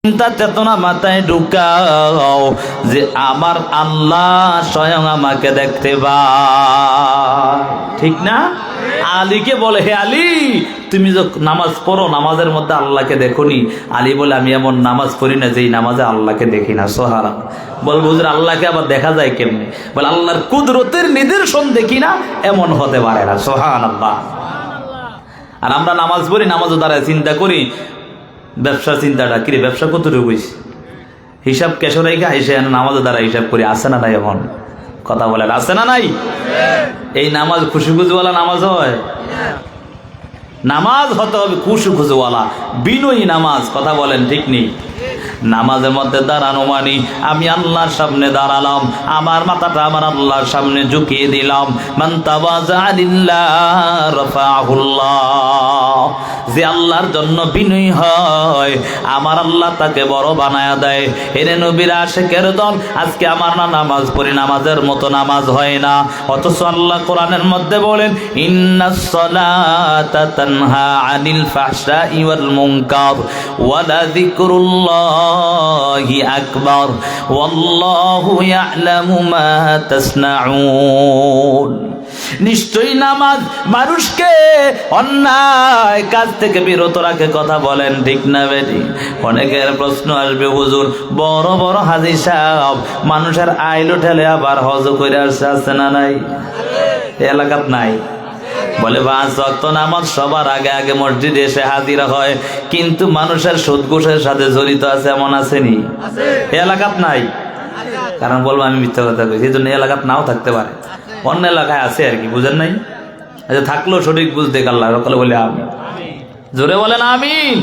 চিন্তা চেতনা মাথায় ঢুকাও যে আমার আল্লাহ স্বয়ং আমাকে দেখতে পায়, ঠিক না? আলীকে বলে, হে আলী, তুমি যে নামাজ পড়ো, নামাজের মধ্যে আল্লাহকে দেখোনি? আলী বলে, আমি এমন নামাজ পড়ি না যেই নামাজে আল্লাহকে দেখি না। সুবহানাল্লাহ। বল হুজুর, আল্লাহকে আবার দেখা যায় কেমনে? বলে, আল্লাহর কুদরতের নিদর্শন দেখি না, এমন হতে পারে না। সুবহানাল্লাহ। আর আমরা নামাজ পড়ি, নামাজও দ্বারা চিন্তা করি ব্যবসার চিন্তাটা, কিরে ব্যবসা কতটুকু হইছে, হিসাব কেশো রেখা এসে নামাজের দ্বারা হিসাব করি, আছে না নাই? এখন কথা বলেন, আছে না নাই? এই নামাজ খুশি খুশিওয়ালা নামাজ হয়? নামাজ হতে হবে খুশি খুশিওয়ালা, বিনয়ী নামাজ। কথা বলেন, ঠিক নেই? নামাজের মধ্যে দাঁড়ানো মানে আমি আল্লাহর সামনে দাঁড়ালাম, আমার মাথাটা আমার আল্লাহর সামনে ঝুঁকিয়ে দিলাম। মান তাওয়াজা লিল্লাহ রাফাহুল্লাহ। যে আল্লাহর জন্য বিনয়ী হয়, আমার আল্লাহ তাকে বড় বানায়া দেয়। এরে নবীর আশিকের দল, আজকে আমার না নামাজ পড়ি, নামাজের মতো নামাজ হয় না, অথচ আল্লাহ কোরআনের মধ্যে বলেন, ইন্নাস সালাতা তানহা আনিল ফাহশাই ওয়াল মুনকার ওয়া লাযিকরুল্লাহি আকবার ওয়াল্লাহু ইয়ালামু মা তাসনাউন। নিশ্চয়ই নামাজ মানুষকে অন্যায় কাজ থেকে বিরত রাখে। কথা বলেন, ঠিক না বেটি? অনেকের প্রশ্ন আসবে, হুজুর বড় বড় হাজী সাহেব মানুষের আইলো ঠেলে আবার হজ করে আসছে, আছে না নাই? এলাকাত নাই? বলে 5 ওয়াক্ত নামাজ সবার আগে আগে মসজিদে এসে হাজির হয়, কিন্তু মানুষের সুদ ঘুষের সাথে জড়িত আছে, এমন আসেনি? এলাকাত নাই? কারণ বলবো আমি মিথ্যা কথা বলছি, এই জন্য এলাকাত নাও থাকতে পারে, অন্য এলাকায় আছে আর কি, বুঝেন নাই? আচ্ছা, থাকলেও সঠিক বুঝতে আল্লাহ সকলে বলে আমিন। জোরে বলেন আমিন।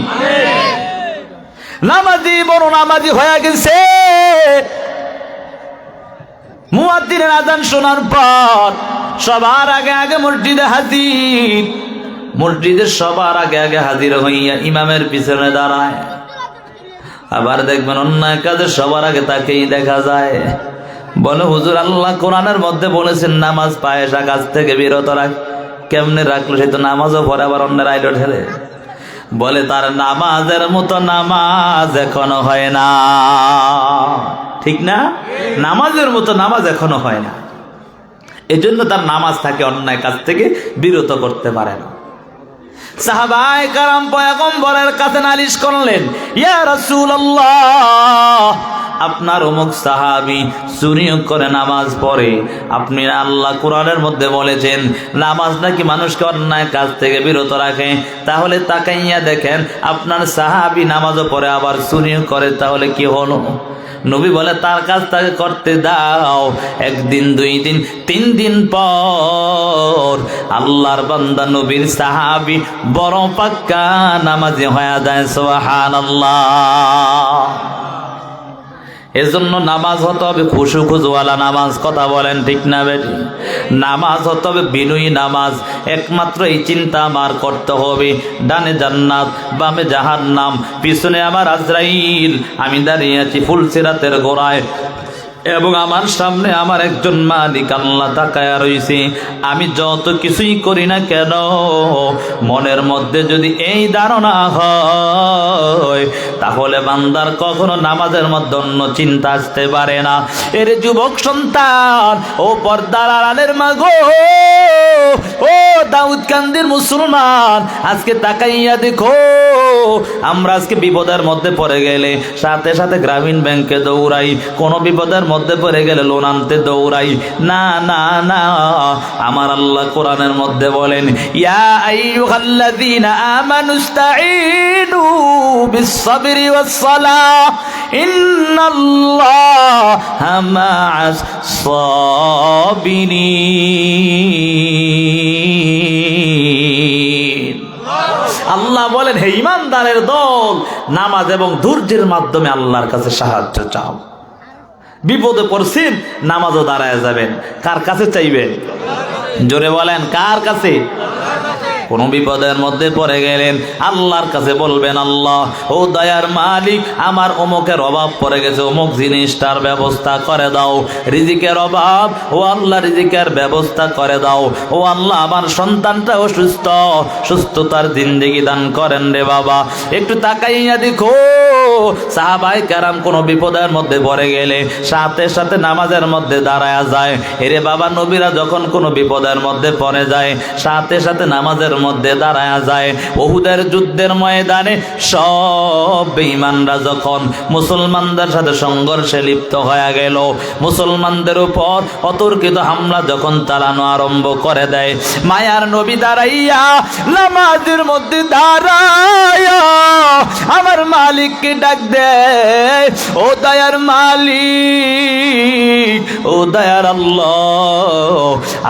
নামাজি বড় নামাজি হয়ে গেছে, মুয়াজ্জিনের আযান শোনার পর সবার আগে আগে মসজিদে হাজির, মসজিদের সবার আগে আগে হাজির হইয়া ইমামের পিছনে দাঁড়ায়। আবার দেখবেন অন্যায় কাজে সবার আগে তাকেই দেখা যায়। বলে, হুজুর আল্লাহ কোরআনের মধ্যে বলেছেন নামাজ পায়েশা কাজ থেকে বিরত রাখ। কেমনে রাখলো? সে তো নামাজও পড়ে, আবার অন্যের আইলো ঠেলে। বলে, তার নামাজের মতো নামাজ এখনো হয় না, ঠিক না? নামাজের মতো নামাজ এখনো হয় না, এজন্য তার নামাজ থাকে অন্যায় কাজ থেকে বিরত করতে পারে না। সাহাবায়ে কেরাম পয়গম্বরের কাছে নালিশ করলেন, ইয়া রাসূলুল্লাহ, আপনার অমুক সাহাবী চুরি করে নামাজ পড়ে, আপনি আল্লাহ কোরআনের মধ্যে বলেছেন নামাজ নাকি মানুষকে অন্যায় কাজ থেকে বিরত রাখে, তাহলে তাকাইয়া দেখেন আপনার সাহাবী নামাজও পড়ে আবার চুরি করে, তাহলে কি হলো? নবী বলে, তার কাজ তাকে করতে দাও, 1 দিন 2 দিন 3 দিন পর আল্লাহর বান্দা নবীর সাহাবী বড় পাক্কা নামাজি হয়ে যায়। সুবহানাল্লাহ। এজন্য নামাজ হতে হবে খুশু খুজওয়ালা নামাজ। কথা বলেন, ঠিক না বেটি? নামাজ হতে হবে বিনয়ী নামাজ। একমাত্র এই চিন্তা আমার করতে হবে, ডানে জান্নাত বামে জাহান্নাম, পিছনে আমার আজরাইল, আমি দাঁড়িয়ে আছি ফুলসিরাতের গোড়ায়, এবং আমার সামনে আমার একজন মালিক আল্লাহ তাকায়া রইছে। আমি যত কিছুই করি না কেন, মনের মধ্যে যদি এই ধারণা হয়, তাহলে বান্দার কখনো নামাজের মধ্যে অন্য চিন্তা আসতে পারে না। এর যুবক সন্তান, ও পর্দার আড়ালের মা গো, ও দাউদকান্দির মুসলমান, আজকে তাকাইয়া দেখো, আমরা আজকে বিপদের মধ্যে পড়ে গেলে সাথে সাথে গ্রামীণ ব্যাংকে দৌড়াই, কোনো বিপদের মধ্যে পড়ে গেলে লোন আনতে দৌড়াই। না না না, আমার আল্লাহ কোরআনের মধ্যে বলেন, ইয়া আইয়ুহাল্লাযীনা আমানুস্তাঈনু বিস-সাবরি ওয়াস-সালাহ ইন্নাল্লাহা মা'আস সাবিরিন। আল্লাহ বলেন, হে ঈমানদারের দল, নামাজ এবং ধৈর্যের মাধ্যমে আল্লাহর কাছে সাহায্য চাও। বিপদে পড়ছেন, নামাজও দাঁড়ায় যাবেন, কার কাছে চাইবেন? জোরে বলেন, কার কাছে? কোন বিপদের মধ্যে পড়ে গেলেন আল্লাহর কাছে বলবেন, আল্লাহ ও দয়ার মালিক, আমার অমুকের অভাব পড়ে গেছে, অমুক জিনিসটার ব্যবস্থা করে দাও। রিজিকের অভাব, ও আল্লাহ রিজিকের ব্যবস্থা করে দাও। ও আল্লাহ আমার সন্তানটা অসুস্থ, সুস্থতার জিন্দেগি দান করেন রে বাবা। একটু তাকাইয়া দেখো সাহাবায়ে কেরাম কোন বিপদের মধ্যে পড়ে গেলে সাথে সাথে নামাজের মধ্যে দাঁড়ায়া যায়। এরে বাবা, নবীরা যখন কোনো বিপদের মধ্যে পড়ে যায় সাথে সাথে নামাজের মধ্যে দাঁড়ায়া যায়। উহুদের যুদ্ধের ময়দানে সব বেঈমানরা যখন মুসলমানদের সাথে সংঘর্ষে লিপ্ত হয়ে গেল, মুসলমানদের উপর অতর্কিত হামলা যখন চালানো আরম্ভ করে দেয়, মায়ার নবী দাঁড়াইয়া নামাজের মধ্যে দাঁড়াইয়া আমার মালিককে ডাক দেয়, ও দয়ার মালিক, ও দয়ার আল্লাহ,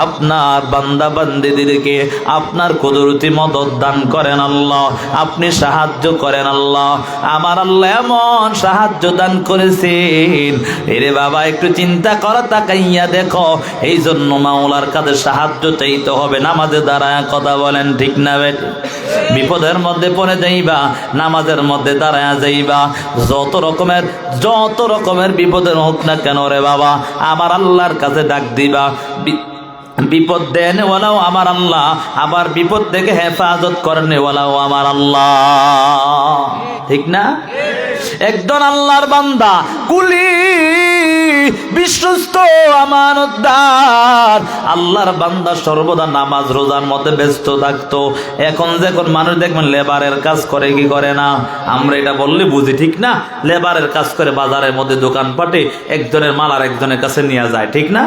আপনার বান্দা বান্দীদেরকে আপনার কুদরতি মদদ দান করেন আল্লাহ, আপনি সাহায্য করেন আল্লাহ। আমার আল্লাহ এমন সাহায্য দান করেছেন, এরে বাবা একটু চিন্তা করো, তাকাইয়া দেখো। এই জন্য মাওলার কাছে সাহায্য চাইতে হবে, নামাজে দাঁড়ায় কথা বলেন ঠিক না বেটি? বিপদের মধ্যে পড়ে যাইবা, নামাজের মধ্যে দাঁড়ায় যাইবা। যত রকমের বিপদের হোক না কেন রে বাবা, আমার আল্লাহর কাছে ডাক দিবা। বিপদ দেন ওয়ালাও আমার আল্লাহ, আবার বিপদ থেকে হেফাজত করেন ওয়ালাও আমার আল্লাহ, ঠিক না? একজন আল্লাহর বান্দা কুলি বিশ্বস্ত আমানতদার আল্লাহর বান্দা সর্বদা নামাজ রোজার মধ্যে ব্যস্ত থাকতো। এখন যখন মানুষ দেখবেন লেবারের কাজ করে কি করে না, আমরা এটা বললে বুঝি ঠিক না? লেবারের কাজ করে বাজারের মধ্যে দোকানপাটে একজনের মাল আর একজনের কাছে নিয়ে যায়, ঠিক না?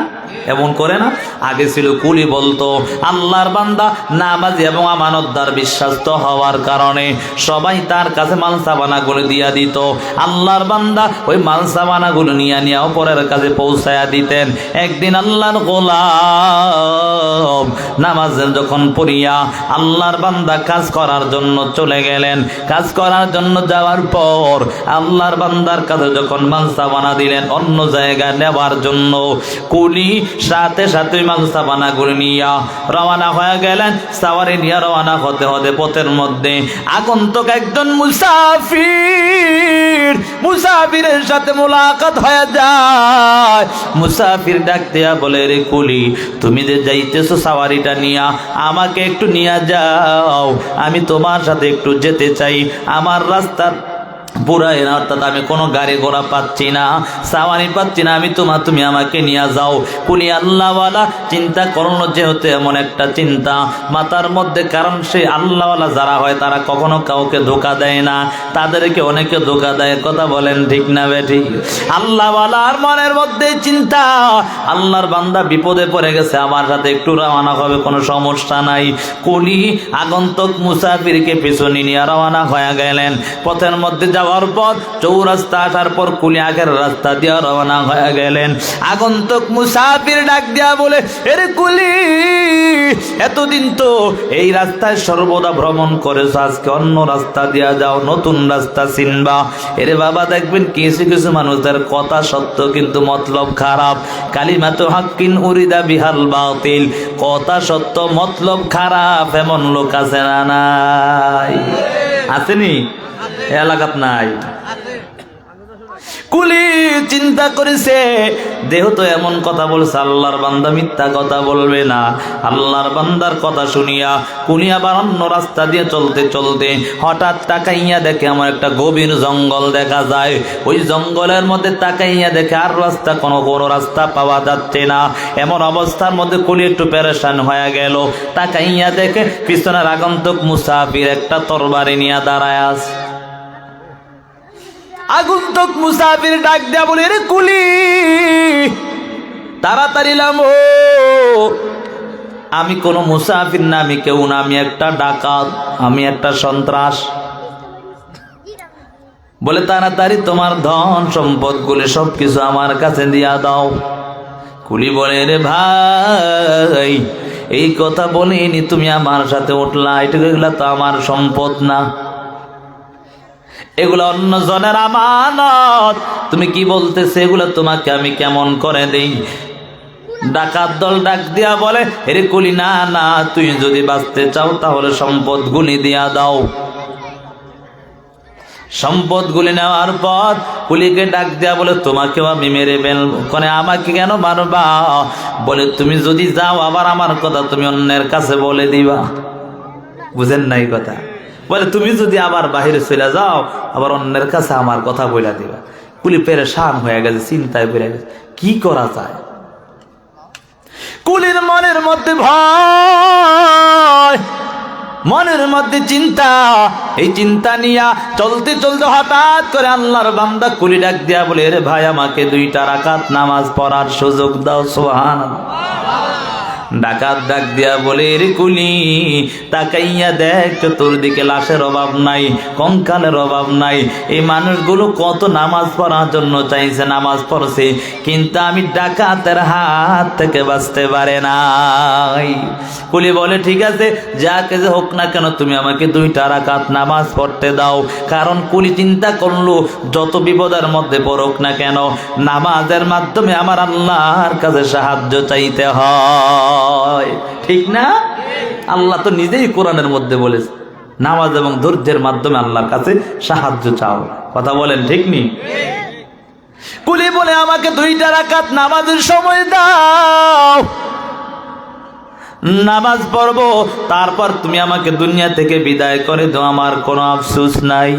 এমন করে না? আগে ছিল কুলি বলতো। আল্লাহর বান্দা নামাজি এবং আমানতদার বিশ্বাস্ত হওয়ার কারণে সবাই তার কাছে মালসাবানাগুলো দিয়া দিত। আল্লাহর বান্দা ওই মালসাবানাগুলো নিয়ে অপরের কাছে পৌঁছায়া দিতেন। একদিন আল্লাহর গোলাম নামাজের যখন পড়িয়া আল্লাহর বান্দা কাজ করার জন্য চলে গেলেন, কাজ করার জন্য যাওয়ার পর আল্লাহর বান্দার কাছে যখন মালসাবানা দিলেন অন্য জায়গায় নেওয়ার জন্য, কুলি সাথে সাথে মালসাবানাগুলো নিয়া রওনা হয়ে গেলেন। সাওয়ারি নিয়ে রওনা হতে হতে পথের মধ্যে আগন্তুক একজন মুসাফিরের সাথে মোলাকাত হয়ে যায়। মুসাফির ডাক দিয়া বলে, রে কুলি, তুমি যে যাইতেছো সাওয়ারিটা নিয়া, আমাকে একটু নিয়ে যাও, আমি তোমার সাথে একটু যেতে চাই। আমার রাস্তার পুরাই না, অর্থাৎ আমি কোনো গাড়ি ঘোড়া পাচ্ছি না, সাওয়ারি পাচ্ছি না, তুমি আমাকে নিয়ে যাও। কুলি আল্লাহওয়ালা চিন্তা করলো, যেহেতু এমন একটা চিন্তা মাথার মধ্যে, কারণ সে আল্লাহওয়ালা যারা হয় তারা কখনো কাউকে ধোকা দেয় না, তাদেরকে অনেকে ধোকা দেয়, কথা বলেন ঠিক না বেঠিক? আল্লাহওয়ালার মনের মধ্যে চিন্তা, আল্লাহর বান্দা বিপদে পড়ে গেছে, আমার সাথে একটু রওনা হবে, কোনো সমস্যা নাই। কুলি আগন্তুক মুসাফিরকে পিছনে নিয়ে রওনা হয়ে গেলেন। পথের মধ্যে যাওয়ার পর চৌরাস্তা আসার পর কুলি আগের রাস্তা দিয়ে রওনা হয়ে গেলেন। আগন্তুক মুসাফির ডাক দিয়া বলে, এরে কুলি, এতদিন তো এই রাস্তায় সর্বদা ভ্রমণ করেছো, আজকে অন্য রাস্তা দিয়া যাও, নতুন রাস্তা চিনবা। এরে বাবা, দেখবেন কিছু কিছু মানুষদের কথা সত্য কিন্তু মতলব খারাপ। কালিমাতু হাক্কিন উরিদা বিহাল বাতিল, কথা সত্য মতলব খারাপ, এমন লোক আছে না নাই? আসেনি? এলাকাত নাই? কুলি চিন্তা করেছে, যেহেতু এমন কথা বলছে, আল্লাহর বান্দা মিথ্যা কথা বলবে না। আল্লাহর বান্দার কথা শুনিয়া কুলি আবার অন্য রাস্তা দিয়ে চলতে চলতে হঠাৎ তাকাইয়া দেখে আমার একটা গভীর জঙ্গল দেখা যায়। ওই জঙ্গলের মধ্যে তাকাইয়া দেখে আর রাস্তা কোনো রাস্তা পাওয়া যাচ্ছে না। এমন অবস্থার মধ্যে কুলি একটু পেরেশান হয়ে গেল। তাকাইয়া দেখে পিছনের আগন্তুক মুসাফির একটা তরবারি নিয়ে দাঁড়ায় আছে। আগন্তুক মুসাফির ডাক দেয়া বলে, রে কুলি, তাড়াতাড়ি নামো, আমি কোনো মুসাফির না, আমি কেউ না, আমি একটা ডাকাত, আমি একটা সন্ত্রাস। বলে, তাড়াতাড়ি তোমার ধন সম্পদ গুলি সবকিছু আমার কাছে দিয়া দাও। কুলি বলে, রে ভাই, এই কথা বলিনি, তুমি আমার সাথে উঠলা, এগুলা তো আমার সম্পদ না, এগুলো অন্য জনের আমানত। তুমি কি বলতেছে? এগুলো তোমাকে আমি কেমন করে দেই? ডাকাত দল ডাক দিয়া বলে, এরে কুলি না না, তুই যদি বাঁচতে চাও তাহলে সম্পদ গুলি দিয়া দাও। সম্পদ গুলি নেওয়ার পর কুলিকে ডাক দিয়া বলে, তোমাকেও আমি মেরে ফেলবো। কনে আমাকে কেন মারবা? বলে, তুমি যদি যাও আবার আমার কথা তুমি অন্যের কাছে বলে দিবা। বুঝেন নাই কথা? বলে, তুমি যদি আবার বাহিরে চলে যাও আবার অন্যের কাছে আমার কথা বলে দিবা। কুলি পেরেশান হয়ে গেছে, চিন্তায় পড়ে গেছে, কি করা যায়? কুলির মনের মধ্যে ভয়, মনের মধ্যে চিন্তা। এই চিন্তা নিয়া চলতে চলতে হঠাৎ করে আল্লাহর বান্দা কুলি ডাক দিয়া বলে, রে ভাই, আমাকে 2 রাকাত নামাজ পড়ার সুযোগ দাও। সুবহানাল্লাহ। ডাকাত ডাক দিয়া বলে, রে কুলি, তাকাইয়া দেখ তোর দিকে লাশের অভাব নাই, কঙ্কালের অভাব নাই। এই মানুষগুলো কত নামাজ পড়ার জন্য চাইছে, নামাজ পড়ছে, কিন্তু আমি ডাকাতের হাত থেকে বাঁচতে পারে নাই। কুলি বলে, ঠিক আছে, যাকে যে হোক না কেন তুমি আমাকে 2 রাকাত নামাজ পড়তে দাও। কারণ কুলি চিন্তা করলো, যত বিপদের মধ্যে পড়ুক না কেন, নামাজের মাধ্যমে আমার আল্লাহর কাছে সাহায্য চাইতে হয়। ঠিক না? আল্লাহ তো নিজেই কোরআনের মধ্যে বলেছে, নামাজ এবং ধৈর্যের মাধ্যমে আল্লাহর কাছে সাহায্য চাও। কথা বলেন, ঠিক নি? কুলি বলে, আমাকে 2 রাকাত নামাজের সময় দাও, নামাজ পড়বো, তারপর তুমি আমাকে দুনিয়া থেকে বিদায় করে দাও, আমার কোনো আফসোস নাই।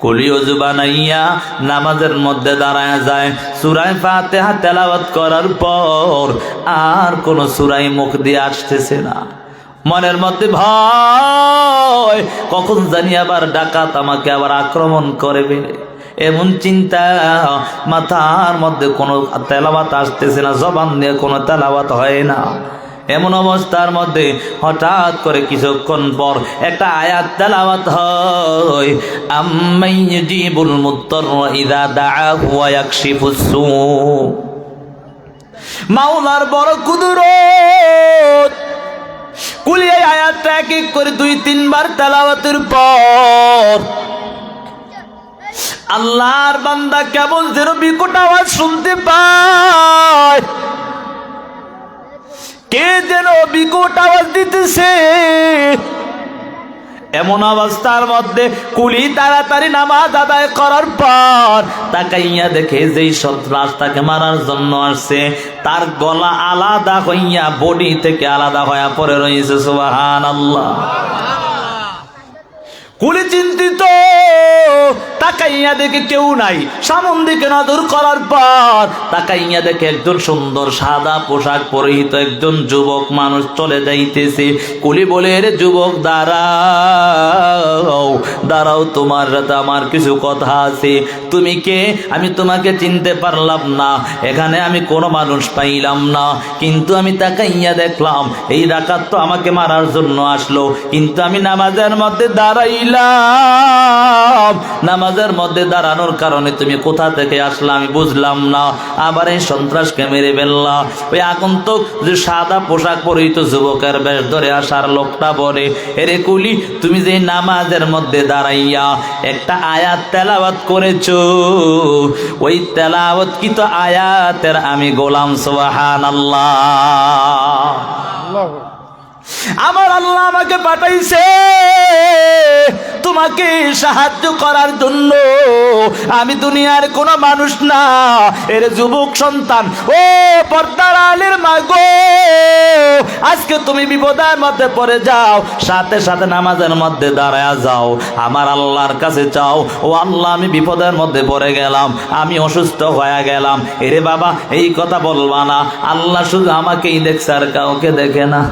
কুলি ওযু বানাইয়া নামাজের মধ্যে দাঁড়ায় যায়। সূরা ফাতিহা তেলাওয়াত করার পর আর কোন সূরাই মুখ দিয়ে আসতেছে না। মনের মধ্যে ভয়, কখন জানি আবার ডাকাত আমাকে আবার আক্রমণ করবে, এমন চিন্তা। মাথার মধ্যে কোনো তেলাওয়াত আসতেছে না, জবান দিয়ে কোনো তেলাওয়াত হয় না। এমন অবস্থার মধ্যে হঠাৎ করে কিছুক্ষণ পর একটা আয়াত তেলাওয়াত হয়, আম্মান ইউজিবুল মুত্তাররা ইযা দাআহু ওয়া ইয়াকশিফুস সূ। মাওলার বড় কুদরত। কুলি এই আয়াতটা এক এক করে 2-3 বার তেলাওয়াতের পর আল্লাহর বান্দা কেবল যেন বিকট আওয়াজ শুনতে পায়, কে যেন বিকট আওয়াজ দিতেছে। এমন অবস্থার মধ্যে কুলি তাড়াতাড়ি নামাজ আদায় করার পর তাকাইয়া দেখে যেই সন্ত্রাস তাকে মারার জন্য আসছে, তার গলা আলাদা হইয়া বডি থেকে আলাদা হইয়া পড়ে রয়েছে। সুবহানাল্লাহ। কুলি চিন্তিত, তাকাইয়া দেখে কেউ নাই। সামন দিকে নজর করার পর তাকাইয়া দেখে একজন সুন্দর সাদা পোশাক পরিহিত একজন যুবক মানুষ চলে যাইতেছে। কুলি বলে, রে যুবক, দাঁড়াও দাঁড়াও, তোমার সাথে আমার কিছু কথা আছে। তুমি কে? আমি তোমাকে চিনতে পারলাম না, এখানে আমি কোনো মানুষ পাইলাম না, কিন্তু আমি তাকাইয়া দেখলাম এই ডাকাত তো আমাকে মারার জন্য আসলো, কিন্তু আমি নামাজের মধ্যে দাঁড়াইলাম, নামাজের মধ্যে দাঁড়ানোর কারণে তুমি কোথা থেকে আসলা আমি বুঝলাম না, আবার এই সন্ত্রাসকে মেরে ফেললা। ওই আগন্তুক যে সাদা পোশাক পরিহিত যুবকের বেশ ধরে আসার লোকটা বলে, এরে কুলি, তুমি যে নামাজের মধ্যে দাঁড়াইয়া একটা আয়াত তেলাওয়াত করেছো, ওই তেলাওয়াতকৃত আয়াতের আমি গোলাম। সুবহানাল্লাহ। আমার আল্লাহ আমাকে পাঠাইছে তোমাকে সাহায্য করার জন্য, আমি দুনিয়ার কোনো মানুষ না। এর যুবক সন্তান, ও পর্দার আলীর মা গো, আজকে তুমি বিপদের মধ্যে পড়ে যাও, সাথে সাথে নামাজের মধ্যে দাঁড়ায় যাও, আমার আল্লাহর কাছে চাও, ও আল্লাহ, আমি বিপদের মধ্যে পড়ে গেলাম, আমি অসুস্থ হয়ে গেলাম। এরে বাবা, এই কথা বলবা না, আল্লাহ শুধু আমাকেই দেখছে আর কাউকে দেখে না।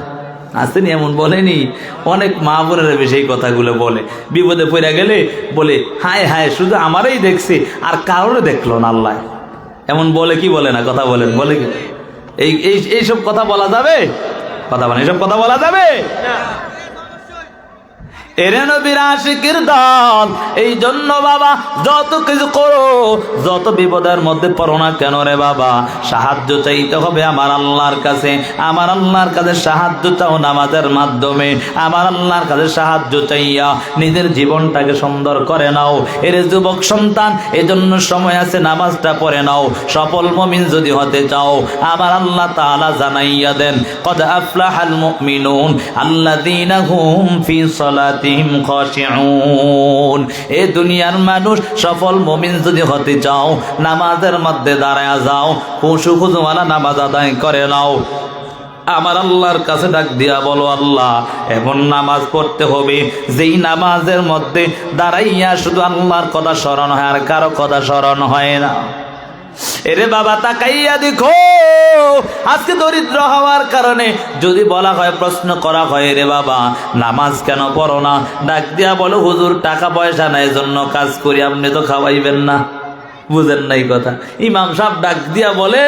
আসেনি এমন বলেনি? অনেক মা বোনেরা বেশি এই কথাগুলো বলে, বিপদে পড়ে গেলে বলে, হায় হায়, শুধু আমারই দেখছে আর কারোরে দেখলো না আল্লাহ। এমন বলে কি বলে না? কথা বলেন, বলে কি? এইসব কথা বলা যাবে? কথা বলেন, এইসব কথা বলা যাবে? এরে নবীর আশিকের দল, এই জন্য বাবা যত কিছু করো, যত বিপদের মধ্যে পড়ো না কেন রে বাবা, সাহায্য চাইতে হবে আমার আল্লাহর কাছে। আমার আল্লাহর কাছে সাহায্য চাও নামাজের মাধ্যমে, আমার আল্লাহর কাছে সাহায্য চাইয়া নিজের জীবনটাকে সুন্দর করে নাও। এরে যুবক সন্তান, এজন্য সময় আছে, নামাজটা পড়ে নাও। সফল মুমিন যদি হতে চাও, আমার আল্লাহ তাআলা জানাইয়া দেন, কদ আফলাহাল মুমিনুন আল্লাযীনা হুম ফি সালাতিহিম খাশিউন। এই দুনিয়ার মানুষ সফল মুমিন যদি হতে চাও, নামাজের মধ্যে দাঁড়ায়া যাও, খুশু খুজুওয়ালা নামাজ আদায় করে নাও। আমার আল্লাহর কাছে ডাক দিয়া বলো, আল্লাহ এমন নামাজ পড়তে হবে যেই নামাজের মধ্যে দাঁড়াইয়া শুধু আল্লাহর কথা স্মরণ হয়, আর কারো কথা স্মরণ হয় না। এরে বাবা তাকাইয়া দেখো, আজকে দরিদ্র হওয়ার কারণে যদি বলা হয়, প্রশ্ন করা হয়, রে বাবা নামাজ কেন পড়ো না, ডাক দিয়া বলো, হুজুর টাকা পয়সা নাই, জন্য কাজ করি, আপনি তো খাওয়াইবেন না। বুঝেন নাই কথা? ইমাম সাহেব ডাক দিয়া বলে,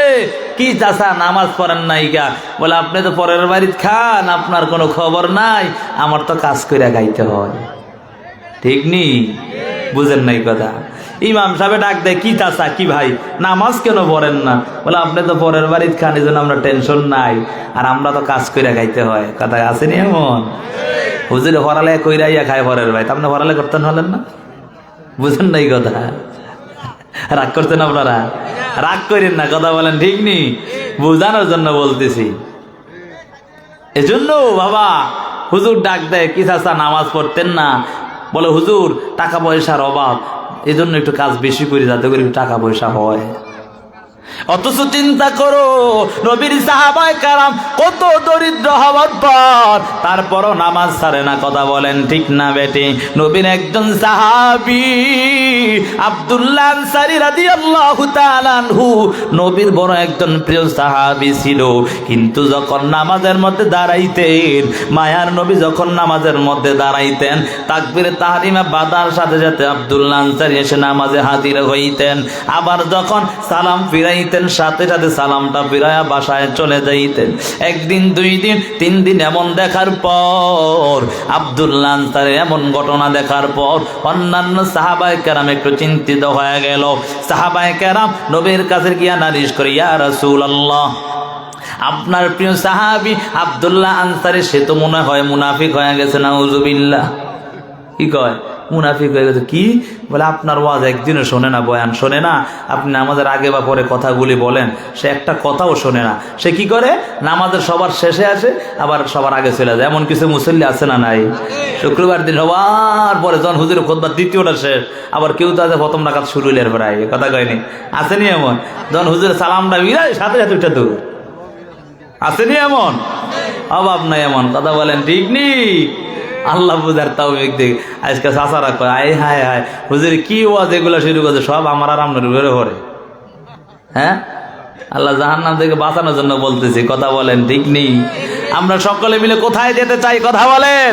কি চাচা নামাজ পড়েন নাই গা? বলে, আপনি তো পরের বাড়িতে খান, আপনার কোনো খবর নাই, আমার তো কাজ করে খাইতে হয়। ঠিক নি? বুঝেন নাই কথা? ইমাম সাহেব ডাক দেয়, কি চাচা, কি ভাই, নামাজ কেন পড়েন না? বলে, আপনি তো পরের বাড়িতে খান, এই জন্য আমরা টেনশন নাই, আর আমরা তো কাজ করে খাইতে হয়। কথা আসেনি এমন? হুজুরে হরালে কইরাইয়া খায় পরের ভাই, আপনি হরালে করতেন হলেন না? বুঝেন নাই কথা? রাগ করতেন আপনারা? রাগ করেন না, কথা বলেন, ঠিক নি? বুঝানোর জন্য বলতেছি। এজন্য বাবা হুজুর ডাক দেয়, কি চাচা নামাজ পড়তেন না? বলে, হুজুর টাকা পয়সার অভাব, এজন্য একটু কাজ বেশি করি, যাতে করে টাকা পয়সা হয়। অথচ চিন্তা করো, নবীর সাহাবায়ে কেরাম কত দরিদ্র হওয়ার পর তারপরও নামাজ ছাড়ে না। কথা বলেন ঠিক না বেটি? নবীর একজন সাহাবী আব্দুল্লাহ আনসারী রাদিয়াল্লাহু তাআলা আনহু নবীর বড় একজন প্রিয় সাহাবী ছিল, কিন্তু যখন নামাজের মধ্যে দাঁড়াইতেন, মায়ার নবী যখন নামাজের মধ্যে দাঁড়াইতেন, তাকবীরে তাহরিমা বাঁধার সাথে সাথে আব্দুল্লাহ আনসারী এসে নামাজে হাজির হইতেন। আবার যখন সালাম ফিরাইতেন, সাথে সাথে সালামটা ফিরাইয়া বাসায় চলে যাইতেন। একদিন, 2 দিন, 3 দিন এমন দেখার পর, আব্দুল্লাহ আনসারী এমন ঘটনা দেখার পর অন্যান্য সাহাবায়ে কেরাম একটু চিন্তিত হয়ে গেল। সাহাবায়ে কেরাম নবীর কাছে গিয়া নালিশ করে, ইয়া রাসূলুল্লাহ, আপনার প্রিয় সাহাবী আব্দুল্লাহ আনসারী সে তো মনে হয় মুনাফিক হয়ে গেছে, নাউজুবিল্লাহ। কি কয়? মুনাফিক হয়ে গেছে। কি বলে? আপনার ওয়াজ একদিনও শোনে না, বয়ান শোনে না, আপনি নামাজের আগে বা পরে কথাগুলি বলেন, সে একটা কথাও শোনে না। সে কি করে? নামাজের সবার শেষে আসে, আবার সবার আগে চলে যায়। এমন কিছু মুসল্লি আছে না নাই? শুক্রবার দিন সবার পরে যখন হুজুরের খুতবা দ্বিতীয়টা শেষ, আবার কেউ তো আছে প্রথম রাকাত শুরু হইলে প্রায়, কথা কয়নি? আসেনি এমন? যখন হুজুরের সালামটা বিরায় সাথে সাথে উঠে দূর, আসেনি এমন? অভাব নাই এমন, কথা বলেন ঠিক নি? আল্লাহ বুঝার তাও দেখ। আজকে চাচারা কয়, আয় হায় হায় হুজুর কি ওয়াজ এগুলো শুরু করছে, সব আমার আর আপনার বেরো করে। হ্যাঁ, আল্লাহ জাহান্নাম থেকে বাঁচানোর জন্য বলতেছি, কথা বলেন ঠিক নেই? আমরা সকলে মিলে কোথায় যেতে চাই? কথা বলেন,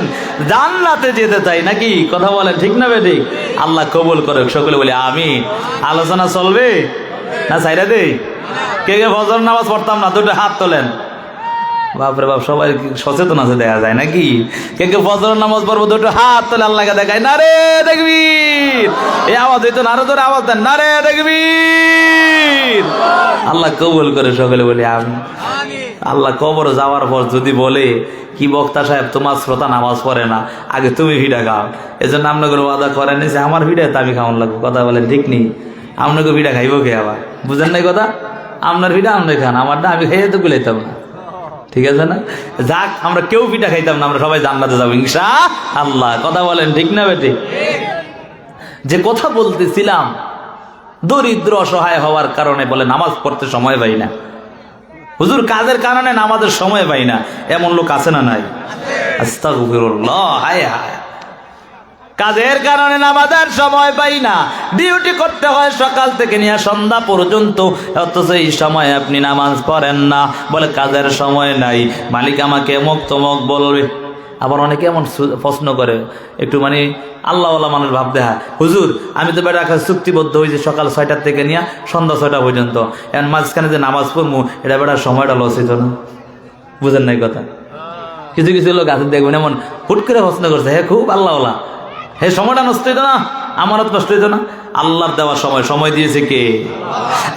জান্নাতে যেতে চাই নাকি? কথা বলেন ঠিক না বেঠিক? আল্লাহ কবুল করে, সকলে বলি আমিন। আলোচনা চলবে না সাইরা দেই? কে কে ফজর নামাজ পড়তাম না, 2টা হাত তোলেন। বাপরে বাপ, সবাই সচেতন আছে দেখা যায় নাকি? কে কে ফজর নামাজ পড়বো 2টা হাত তোলে, আল্লাহকে দেখায়, না রে দেখবীর। এই আওয়াজ হইতো না, আরো ধরে আওয়াজ দেন, না রে দেখবীর। আল্লাহ কবুল করে, সকলে বলি আমি। আল্লাহ কবর যাওয়ার পর যদি বলে, কি বক্তা সাহেব তোমার শ্রোতা নামাজ পড়ে না, আগে তুমি ভিড়া খাও, এজন্য আপনাকে ওয়াদা করে নিয়েছে আমার ভিড়ায় তো আমি খাওয়ান লাগবো। কথা বলেন ঠিক নেই? আপনাকে ভিড়া খাইব কে আবার? বুঝেন নাই কথা? আপনার ভিড়া আপনি খান, আমারটা আমি খাইয়ে তো গুলাইতাম না, ঠিক আছে না? যাক, আমরা কেউ পিঠা খাইতাম না, আমরা সবাই জান্নাতে যাবো ইনশাআল্লাহ। কথা বলেন ঠিক না বেটি? যে কথা বলতেছিলাম, দরিদ্র অসহায় হওয়ার কারণে বলে নামাজ পড়তে সময় পাই না। হুজুর কাজের কারণে নামাজের সময় পাই না, এমন লোক আছে না নাই? আস্তাগফিরুল্লাহ, হায় হায়। কাজের কারণে নামাজের সময় পাই না, ডিউটি করতে হয় সকাল থেকে নিয়ে সন্ধ্যা পর্যন্ত, অথচ এই সময় আপনি নামাজ পড়েন না। বলে কাজের সময় নাই, মালিক আমাকে অমুক তমুক বলবে। আবার অনেকে এমন প্রশ্ন করে, একটু মানে আল্লাহওয়ালা মানুষ ভাব দেখা, হুজুর আমি তো বেটা চুক্তিবদ্ধ হয়েছি সকাল 6টা থেকে নিয়ে সন্ধ্যা 6টা পর্যন্ত, এখন মাঝখানে যে নামাজ পড়বো, এটা বেটার সময়টা লস হইতো না? বুঝেন নাই কথা? কিছু কিছু লোক আছে দেখবেন এমন হুট করে প্রশ্ন করছে, হে খুব আল্লাহওয়ালা, হে সময়টা নষ্ট হইতো না, আমানত নষ্ট হইতো না। আল্লাহর দেওয়ার সময় দিয়েছে কে?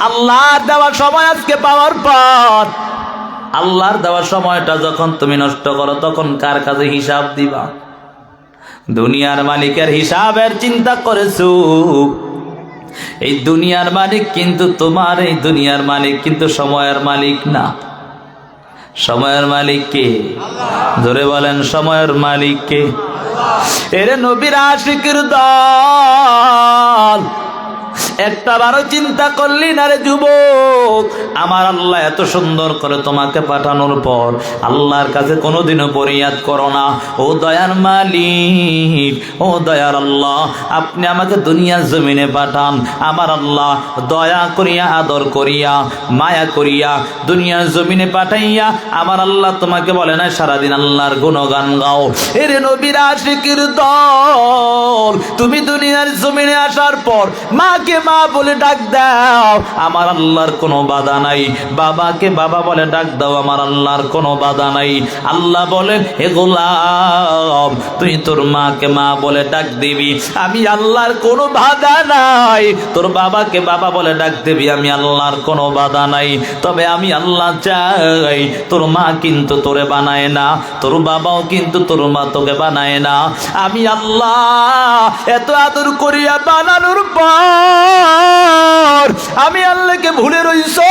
আল্লাহর দেওয়ার সময় আজকে পাওয়ার পর আল্লাহর দেওয়ার সময়টা যখন তুমি নষ্ট করো তখন কার কাছে হিসাব দিবা? দুনিয়ার মালিকের হিসাবের চিন্তা করেছো? এই দুনিয়ার মালিক কিন্তু তোমার, এই দুনিয়ার মালিক কিন্তু সময়ের মালিক না। সময়ের মালিক কে? জোরে বলেন, সময়ের মালিক কে? এরে নবীর আশিকের দল, একটা বারো চিন্তা করলি না রে যুবক? আমার আল্লাহ এত সুন্দর করে তোমাকে পাঠানোর পর আল্লাহর কাছে কোনোদিনও ফরিয়াদ করো না, ও দয়ার মালিক, ও দয়ার আল্লাহ, আপনি আমাকে দুনিয়ার জমিনে পাঠান। আমার আল্লাহ দয়া করিয়া, আদর করিয়া, মায়া করিয়া দুনিয়ার জমিনে পাঠাইয়া আমার আল্লাহ তোমাকে বলে না সারাদিন আল্লাহর গুণগান গাও। এরে নবীর আশিকের দল, তুমি দুনিয়ার জমিনে আসার পর মাকে মা বলে ডাক দাও, আমার আল্লাহর কোনো বাধা নাই। বাবাকে বাবা বলে ডাক দাও, আমার আল্লাহর কোনো বাধা নাই। আল্লাহ বলেন, হে গোলাম, তুই তোর মাকে মা বলে ডাক দিবি, আমি আল্লাহর কোনো বাধা নাই। তোর বাবাকে বাবা বলে ডাক দিবি, আমি আল্লাহর কোনো বাধা নাই। তবে আমি আল্লাহ চাই, তোর মা কিন্তু তোরে বানায় না, তোর বাবাও কিন্তু তোর মা তোকে বানায় না। আমি আল্লাহ এত আদর করিয়া বানানোর পর আমি আল্লাহকে ভুলে রইছো,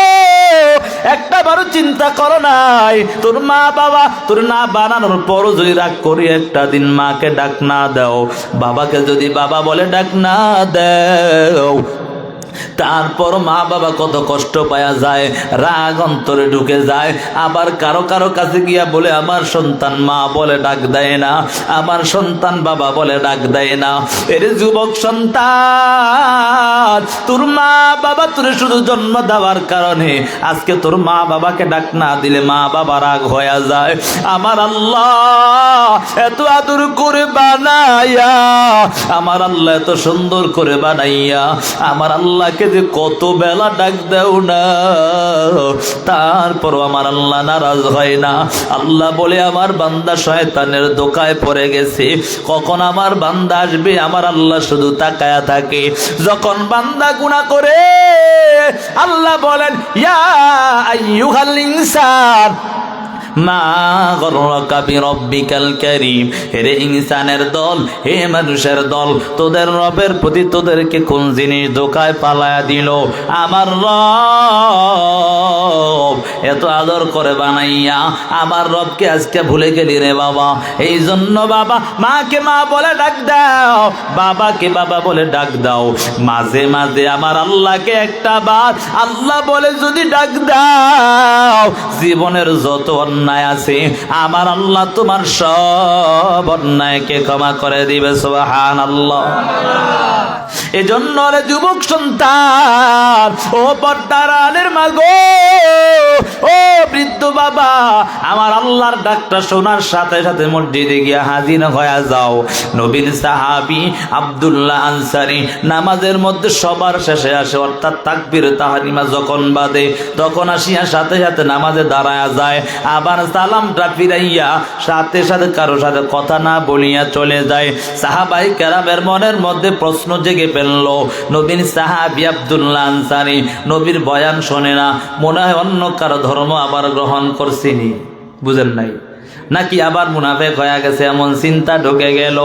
একটা বারো চিন্তা করো নাই? তোর মা বাবা তোর না বানানোর পরও যদি রাগ করি একটা দিন মাকে ডাক না দাও, বাবাকে যদি বাবা বলে ডাক না দাও, তারপর মা বাবা কত কষ্ট পাওয়া যায়, রাগ অন্তরে ঢুকে যায়। আবার কারো কারো কাছে গিয়া বলে আমার সন্তান মা বলে ডাক দেয় না, আমার সন্তান বাবা বলে ডাক দেয় না। এর যুবক সন্তান, তোর মা বাবা তোরে শুধু জন্ম দেওয়ার কারণে আজকে তোর মা বাবাকে ডাক না দিলে মা বাবা রাগ হয়ে যায়। আমার আল্লাহ এত আদর করে বানাইয়া, আমার আল্লাহ এত সুন্দর করে বানাইয়া আমার আল্লাহকে যে কত বেলা ডাক দেও না, তারপর আমার আল্লাহ নারাজ হয় না। আল্লাহ বলে আমার বান্দা শয়তানের দোকায় পড়ে গেছে, কখন আমার বান্দা আসবে আমার আল্লাহ শুধু তাকায়া থাকে। যখন বান্দা গুনাহ করে আল্লাহ বলেন, ইয়া আইয়ুহাল ইনসান মা গররাকা বিরব্বিকাল কারীম, হে ইনসানের দল, হে মানুষের দল, তোদের রবের প্রতি তোদেরকে কোন জিনিস ধোকায় পালায়া দিল? আমার রব এত আদর করে বানাইয়া আমার রবকে আজকে ভুলে গেলি রে বাবা। এই জন্য বাবা মাকে মা বলে ডাক দাও, বাবাকে বাবা বলে ডাক দাও। মাঝে মাঝে আমার আল্লাহকে একটা বার আল্লাহ বলে যদি ডাক দাও, জীবনের যত অন্যায় আছে আমার আল্লাহ তোমার সব অন্যায়কে ক্ষমা করে দিবে। সুবহানাল্লাহ। এজন্য রে যুবক সন্তান, ও পর্দার আলের মা গো, ও বৃদ্ধ বাবা, আমার আল্লাহর ডাকটা শোনার সাথে সাথে মসজিদে গিয়া হাজির হয়ে যাও। নবীর সাহাবী আব্দুল্লাহ আনসারী নামাজের মধ্যে সবার শেষে আসে, অর্থাৎ তাকবীর তাহরিমা যখন বাদে তখন আসিয়া সাথে সাথে নামাজে দাঁড়ায়া যায়, আবার সালামটা ফিরাইয়া সাথে সাথে কারো সাথে কথা না বলিয়া চলে যায়। সাহাবাই কেরামের মনের মধ্যে প্রশ্ন জেগে ফেলল, নবীর সাহাবী আব্দুল্লাহ আনসারী নবীর বয়ান শোনে না, মনে হয় অন্য কারো ধর্ম আবার গ্রহণ করছিনি, বুঝেন নাই নাকি আবার মুনাফিক হয়ে গেছে, এমন চিন্তা ঢুকে গেল।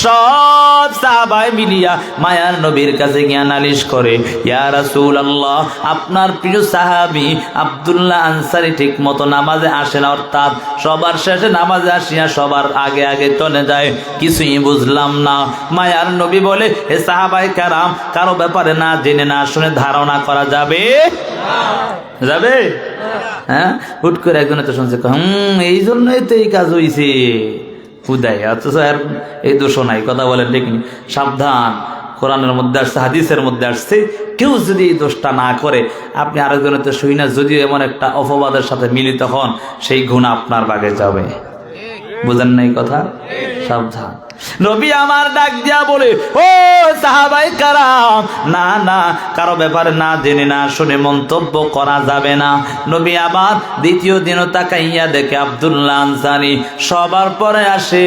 সব সাহাবাই মিলিয়া মায়ার নবীর কাছে গিয়া নালিশ করে, ইয়া রাসূলুল্লাহ, আপনার প্রিয় সাহাবী আব্দুল্লাহ আনসারী ঠিক মতো নামাজে আসে না, অর্থাৎ সবার শেষে নামাজে আসিয়া সবার আগে আগে চলে যায়, কিছুই বুঝলাম না। মায়ার নবী বলে, হে সাহাবায়ে কেরাম, কারো ব্যাপারে না জেনে না শুনে ধারণা করা যাবে? যাবে? হ্যাঁ, হুট করে একজন তো শুনছে, এই জন্যই তো এই কাজ হইছে, হুদাই, অথচ আর এই দোষ নাই। কথা বলেন ঠিক? সাবধান, কোরআনের মধ্যে আসছে, হাদিসের মধ্যে আসছে, কেউ যদি এই দোষটা না করে আপনি আরেকজনের তো শুই না, যদিও এমন একটা অপবাদের সাথে মিলিত হন, সেই গুণ আপনার বাগে যাবে। বুঝেন নাই কথা? সাবধান। নবী আমার ডাক দিয়া বলে, ও সাহাবায়ে কারাম, না না, কারো ব্যাপারে না জেনে না শুনে মন্তব্য করা যাবে না। নবী আবার দ্বিতীয় দিনও তাকাইয়া দেখে আব্দুল্লাহ আনসারী সবার পরে আসে,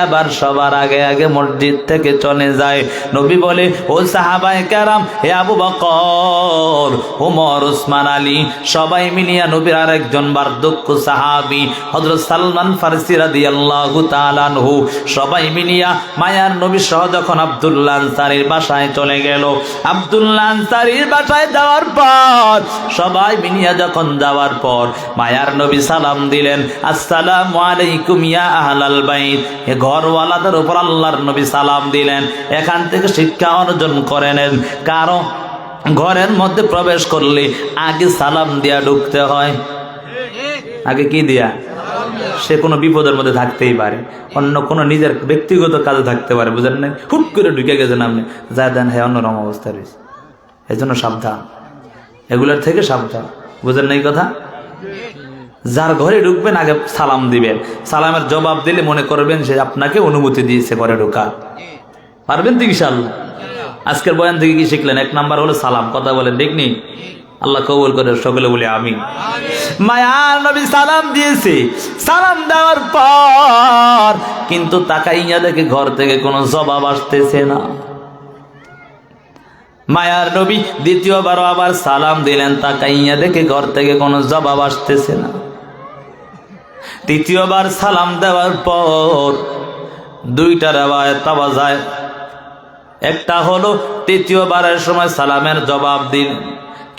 আবার সবার আগে আগে মসজিদ থেকে চলে যায়। নবী বলে, ও সাহাবায়ে কেরাম, হে আবু বকর, ওমর, ওসমান, আলী, সবাই মিলিয়া নবীর আরেকজন বার্ধক্য সাহাবী হযরত সালমান ফারসি রাদিয়াল্লাহু তাআলা আনহু সবাই মিলিয়া মায়ার নবী সহ যখন আব্দুল্লাহ আনসারীর বাসায় চলে গেল। আব্দুল্লাহ আনসারীর বাসায় যাওয়ার পর সবাই মিলিয়া যখন যাওয়ার পর মায়ার নবী সালাম দিলেন, আসসালামু আলাইকুম ইয়া আহলাল বাইত। এ ঘরওয়ালাদের উপর আল্লাহর নবী সালাম দিলেন। এখান থেকে শিক্ষা অর্জন করে নেন, কারণ ঘরের মধ্যে প্রবেশ করলে আগে সালাম দিয়া ঢুকতে হয়। আগে কি দিয়া? সে কোনো বিপদের মধ্যে থাকতেই পারে, অন্য কোনো নিজের ব্যক্তিগত কাজে থাকতে পারে, বুঝেন নাই? হুট করে ঢুকে গেছেন আপনি, যা দেন হ্যাঁ অন্যরকম অবস্থা রয়েছে। এই জন্য সাবধান, এগুলোর থেকে সাবধান, বুঝেন নাই কথা? যার ঘরে ঢুকবেন আগে সালাম দিবেন, সালামের জবাব দিলে মনে করবেন সে আপনাকে অনুমতি দিয়েছে ঘরে ঢোকার। পারবেন তো ইনশাআল্লাহ? আজকের বয়ান থেকে কি শিখলেন? 1 নাম্বার হলো সালাম। কথা বলেন ঠিক নেই? আল্লাহ কবুল করে, সকলে বলি আমিন। মায়ার নবী সালাম দিয়েছে, সালাম দেওয়ার পর কিন্তু তাকাইয়া দেখে ঘর থেকে কোনো জবাব আসতেছে না। মায়ার নবী দ্বিতীয়বার আবার সালাম দিলেন, তাকাইয়া দেখে ঘর থেকে কোনো জবাব আসতেছে না। তৃতীয়বার সালাম দেওয়ার পর 2টা রিওয়ায়াত পাওয়া যায়। একটা হলো তৃতীয়বারের সময় সালামের জবাব দিন,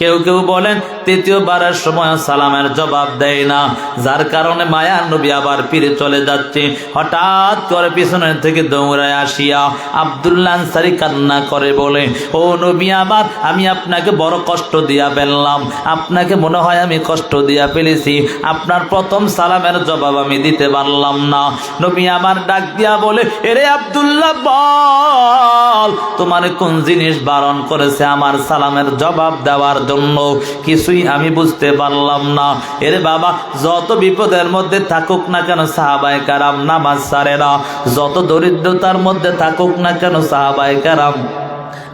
কেউ কেউ বলেন তৃতীয়বারের সময় সালামের জবাব দেয় না, যার কারণে মায়ার নবী আবার ফিরে চলে যাচ্ছে। হঠাৎ করে পিছনের থেকে দৌড়ায় আসিয়া আব্দুল্লাহ আনসারী কান্না করে বলে, ও নবী আমার, আমি আপনাকে বড় কষ্ট দিয়া ফেললাম, আপনাকে মনে হয় আমি কষ্ট দিয়া ফেলেছি, আপনার প্রথম সালামের জবাব আমি দিতে পারলাম না। নবী আমার ডাক দিয়া বলে, এরে আব্দুল্লাহ, বল তোমার কোন জিনিস বারণ করেছে আমার সালামের জবাব দেওয়ার জন্য? কিছুই আমি বুঝতে পারলাম না। এরে বাবা, যত বিপদের মধ্যে থাকুক না কেন সাহাবায়ে কেরাম নামাজ ছাড়ে না, যত দরিদ্রতার মধ্যে থাকুক না কেন সাহাবায়ে কেরাম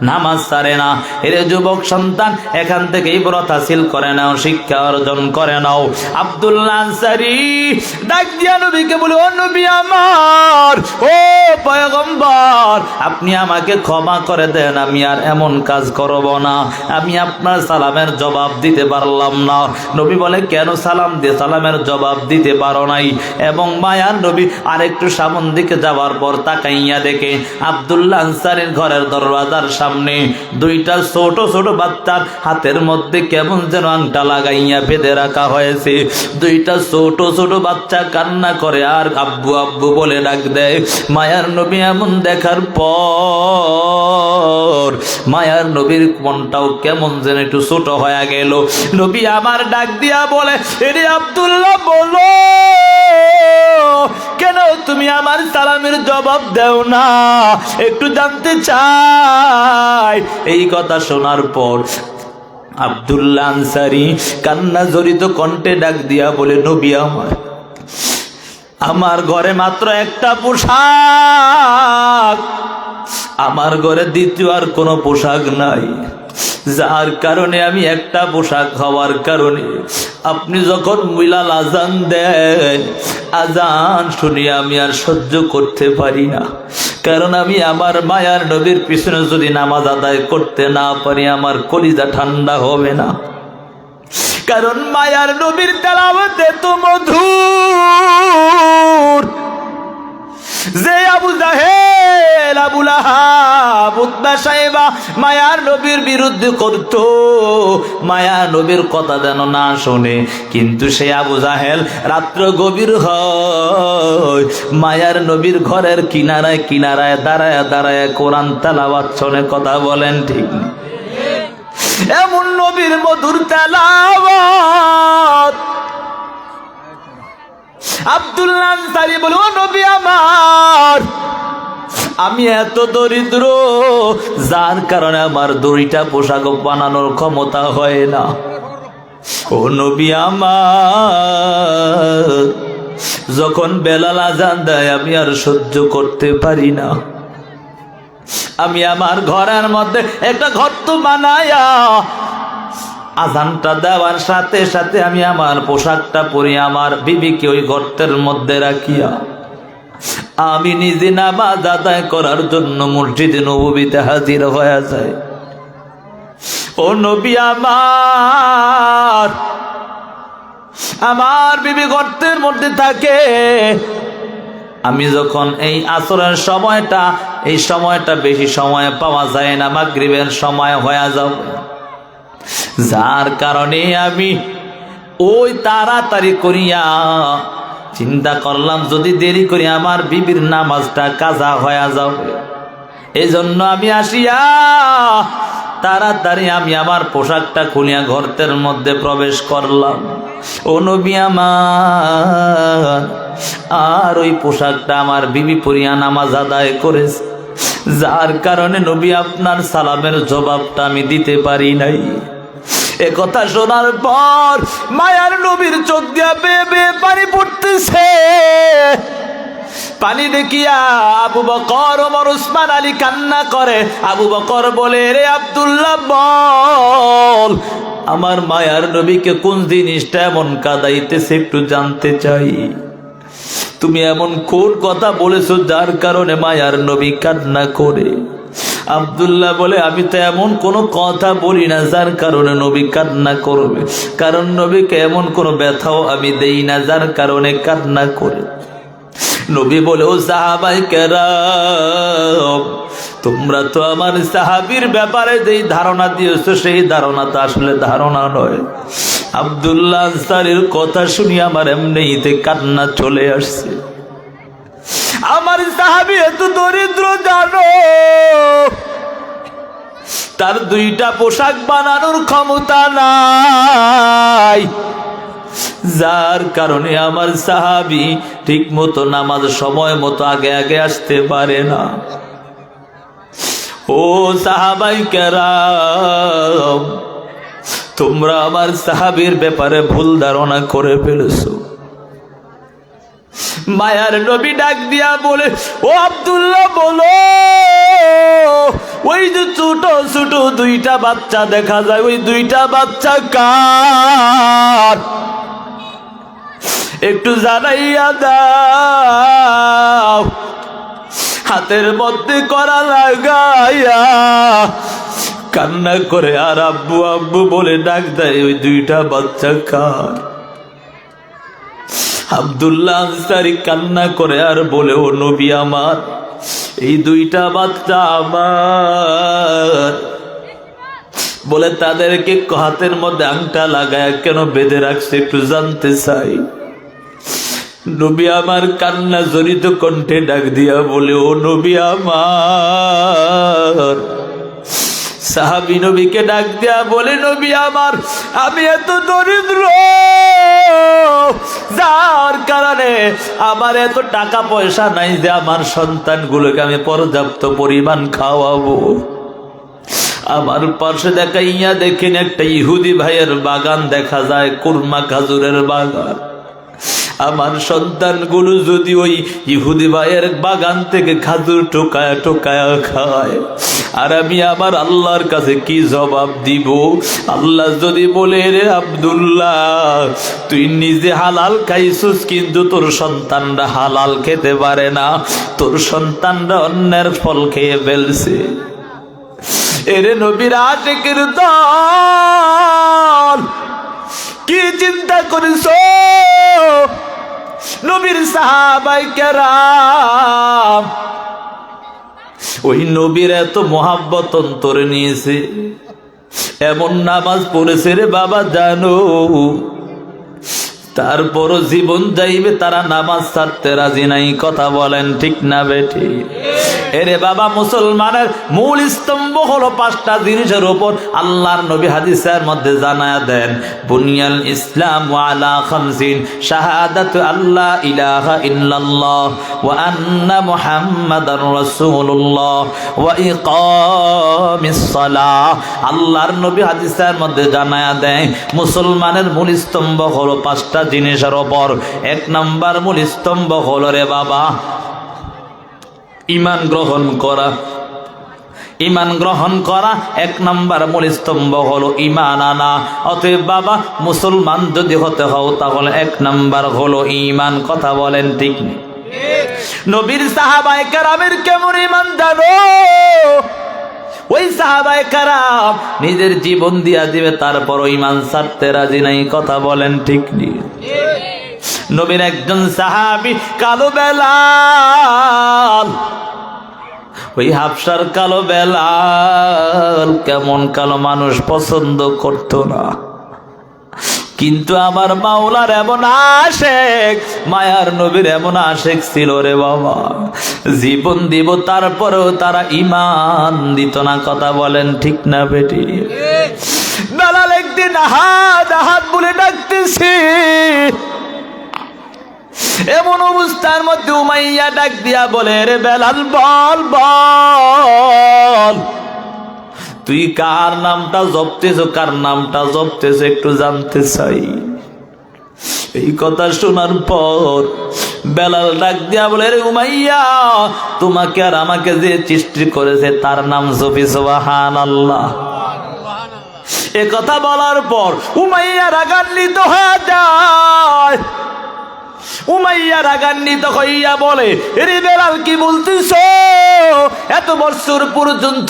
নামাজ ছাড়ে না। এর যুবক সন্তান, এখান থেকে ইবরত হাসিল করে নাও, শিক্ষা অর্জন করে নাও। আব্দুল্লাহ আনসারী ডাক দিয়া নবীকে বলে, ও নবী আমার, ও পয়গম্বর, আপনি আমাকে ক্ষমা করে দেন, আমি আর এমন কাজ করব না, আমি আপনার সালামের জবাব দিতে পারলাম না। নবী বলে, কেন সালামের জবাব দিতে পারো নাই? এবং মায়ার নবী আরেকটু সামন দিকে যাওয়ার পর তাকাইয়া দেখে আব্দুল্লাহ আনসারীর ঘরের দরওয়াজার সামনে 2টা ছোট ছোট বাচ্চার হাতের মধ্যে কেমন যেন আংটা লাগাইয়া বেঁধে রাখা হয়েছে। 2টা ছোট ছোট বাচ্চা কান্না করে আর আব্বু আব্বু বলে ডাক দেয়। মায়ার নবী এমন দেখার পর মায়ার নবীর মনটাও কেমন যেন একটু ছোট হয়ে গেল। নবী আমার ডাক দিয়া বলে, এরে আব্দুল্লাহ, বলো কেন তুমি আমার সালামের জবাব দেও না? একটু জানতে চাই। এই কথা শোনার পর আব্দুল্লাহ আনসারী কান্না জড়িত কণ্ঠে ডাক দিয়া বলে, নবী আমার ঘরে মাত্র একটা পোশাক, আমার ঘরে দ্বিতীয় আর কোনো পোশাক নাই, যার কারণে আমি একটা পোশাক হওয়ার কারণে আপনি যখন বিলাল আজান দেন, আজান শুনি আমি আর সহ্য করতে পারি না, কারণ আমি আমার মায়ার নবীর পিছনে যদি নামাজ আদায় করতে না পারি আমার কলিজা ঠান্ডা হবে না, কারণ মায়ার নবীর তেলাওয়াত এত মধুর যে আবু জাহেল, আবু লাহাব, উতবা, সাইবা মায়ার নবীর বিরুদ্ধে করত, মায়ার নবীর কথা যেন না শোনে, কিন্তু সে আবু জাহেল রাত্র গভীর হয় মায়ার নবীর ঘরের কিনারায় কিনারায় দাঁড়ায় দাঁড়ায় কোরআন তেলাওয়াত শোনে। কথা বলেন ঠিক না? এমন নবীর মধুর তেলাওয়াত আব্দুল্লাহ আনসারী বলে, ও নবী আমার, আমি এত দরিদ্র যার কারণে আমার 2টা পোশাক বানানোর ক্ষমতা হয় না। ও নবী আমার, যখন বেলাল আজান দেয় আমি আর সহ্য করতে পারি না। আমি আমার ঘরের মধ্যে একটা গর্ত বানায়া আজানটা দেওয়ার সাথে সাথে আমি আমার পোশাকটা পরে আমার বিবিকে ওই গর্তের মধ্যে রাখিয়া আমি নিজে নামাজ আদায় করার জন্য মসজিদে নববীতে হাজির হয়ে যায়। ও নবী আমার বিবি গর্তের মধ্যে থাকে। আমি যখন এই আসরের সময়টা, এই সময়টা বেশি সময় পাওয়া যায় না, মাগরিবের সময় হয়ে যাবে, যার কারণে আমি ওই তাড়াতাড়ি করিয়া চিন্তা করলাম যদি দেরি করি আমার বিবির নামাজটা কাজা হয়ে যাবে। এই জন্য আমি আসিয়া তাড়াতাড়ি আমি আমার পোশাকটা খুলিয়া গর্তের মধ্যে প্রবেশ করলাম। ও নবী আমার, আর ওই পোশাকটা আমার বিবি পরিয়া নামাজ আদায় করেছে, যার কারণে নবী আপনার সালামের জবাবটা আমি দিতে পারি নাই। এ কথা শোনার পর মায়ার নবীর চোখ দিয়া বেয়ে বেয়ে পানি পড়তেছে। পানি দেখিয়া আবু বকর, ওমর, উসমান, আলী কান্না করে। আবু বকর বলে, রে আব্দুল্লাহ বল, আমার মায়ার নবীকে কোন জিনিসটা এমন কাঁদাইতেছে একটু জানতে চাই। তুমি এমন কোন কথা বলেছো যার কারণে মায়ার নবী কান্না করে? আব্দুল্লাহ বলে, আমি তো এমন কোনো কথা বলি না যার কারণে নবী কান্না করবে, কারণ নবীকে এমন কোনো ব্যথাও আমি দেই না যার কারণে কান্না করে। নবী বলে, ও সাহাবায়ে কেরাম, তোমরা তো আমার সাহাবীর ব্যাপারে যেই ধারণা দিয়েছো সেই ধারণা তো আসলে ধারণা নয়। আব্দুল্লাহ আনসারীর কথা শুনি আমার এমনিতে কান্না চলে আসছে। আমার সাহাবী এত দরিদ্র জানো, তার দুইটা পোশাক বানানোর ক্ষমতা নাই, যার কারণে আমার সাহাবী ঠিক মতো নামাজ সময় মতো আগে আগে আসতে পারে না। ও সাহাবায়ে কেরাম, তোমরা আমার সাহাবীর ব্যাপারে ভুল ধারণা করে ফেলেছো। মায়ার নবী ডাক দিয়া বলে, ও আব্দুল্লাহ বলো, ওই যে ছোট ছোট দুইটা বাচ্চা দেখা যায়, ওই দুইটা বাচ্চা কার? একটু জানাইয়া দাও। হাতের মধ্যে করা লাগাইয়া কান্না করে আর আব্বু আব্বু বলে ডাক দেয়, ওই দুইটা বাচ্চা কার? আব্দুল্লাহ আনসারী কান্না করে আর বলে, ও নবী আমার, এই দুইটা বাচ্চা আমার। বলে, তাদেরকে হাতের মধ্যে আংটা লাগায় কেন বেঁধে রাখছে একটু জানতে চাই। নবী আমার কান্না জড়িত কণ্ঠে ডাক দিয়া বলে, ও নবী আমার। সাহাবী নবীকে ডাক দিয়া বলে, নবী আমার, আমি এত দরিদ্র যার কারণে আমার এত টাকা পয়সা নাই যে আমার সন্তানগুলোকে আমি পর্যাপ্ত পরিমাণ খাওয়াবো। আমার পাশে দেখাইয়া দেখেন একটা ইহুদি ভাইয়ের বাগান দেখা যায়, কুরমা খাজুরের বাগান। আমার সন্তানগুলো যদি ওই ইহুদি ভাইয়ের বাগান থেকে খাজুর টোকায়া টোকায়া খায়, আর আমি আমার আল্লাহর কাছে কি জবাব দিব? আল্লাহ যদি বলে, রে আব্দুল্লাহ, তুই নিজে হালাল খাইছিস কিন্তু তোর সন্তানরা হালাল খেতে পারে না, তোর সন্তানরা অন্যের ফল খেয়ে ফেলছে। এরে নবীর আশিকের দল, কি চিন্তা করিস? নবীর সাহাবায়ে কেরাম ওই নবীর এত মহাব্বত অন্তরে নিয়েছে, এমন নামাজ পড়েছে রে বাবা জানো, তারপরও জীবন যাইবে তারা নামাজ ছাড়তে রাজি নাই। কথা বলেন ঠিক না বেঠি? এরে বাবা, মুসলমানের মূল স্তম্ভ হলো পাঁচটা জিনিসের উপর। আল্লাহর নবী হাদিসের মধ্যে জানায়া দেন, বুনিয়াল ইসলাম আলা খামসিন, শাহাদাতু আল্লা ইলাহা ইল্লাল্লাহ ওয়া আন্না মুহাম্মাদার রাসূলুল্লাহ ওয়া ইকামিস সালাহ। আল্লাহর নবী হাদিসের মধ্যে জানায়া দেন, মুসলমানের মূল স্তম্ভ হলো পাঁচটা জিনিসের ওপর। 1 নাম্বার মূল স্তম্ভ হলো রে বাবা ঈমান গ্রহণ করা। ঈমান গ্রহণ করা 1 নাম্বার মূল স্তম্ভ হলো ঈমান আনা। অতএব বাবা মুসলমান যদি হতে হও তাহলে 1 নাম্বার হলো ঈমান। কথা বলেন ঠিক নেই? নবীর সাহাবায়ে কেরামের কেমন ঈমান জানো? ওই সাহাবায়ে কেরাম নিজের জীবন দিয়া দিবে, তারপরও ঈমান ছাড়তে রাজি নাই। কথা বলেন ঠিক নেই? নবীর একজন সাহাবী কালো বেলাল, ওই হাবশার কালো বেলাল কেমন কালো মানুষ পছন্দ করতো না, কিন্তু আমার মাওলার এমন আশেক, মায়ার নবীর এমন আশেক ছিল রে বাবা, জীবন দিব তারপরেও তারা ঈমান দিত না। কথা বলেন ঠিক না বেটি? বেলাল একদিন আহাদ আহাদ বলে ডাকতেছে, এমন অবস্থার মধ্যে উমাইয়া ডাক দিয়া বলে, রে বেলাল বল বল, তুই কার নামটা জপতেছ, কার নামটা জপতেছ একটু জানতে চাই। এই কথা শোনার পর বেলাল ডাক দিয়া বলে, রে উমাইয়া, তোমাকে আর আমাকে যে সৃষ্টি করেছে তার নাম জপি সুবহানাল্লাহ। এ কথা বলার পর উমাইয়া রাগান্বিত হয়ে যায়। উমাইয়া রাগান্বিত হইয়া বলে, রে বেলাল কি বলতিস? এত বছর পর্যন্ত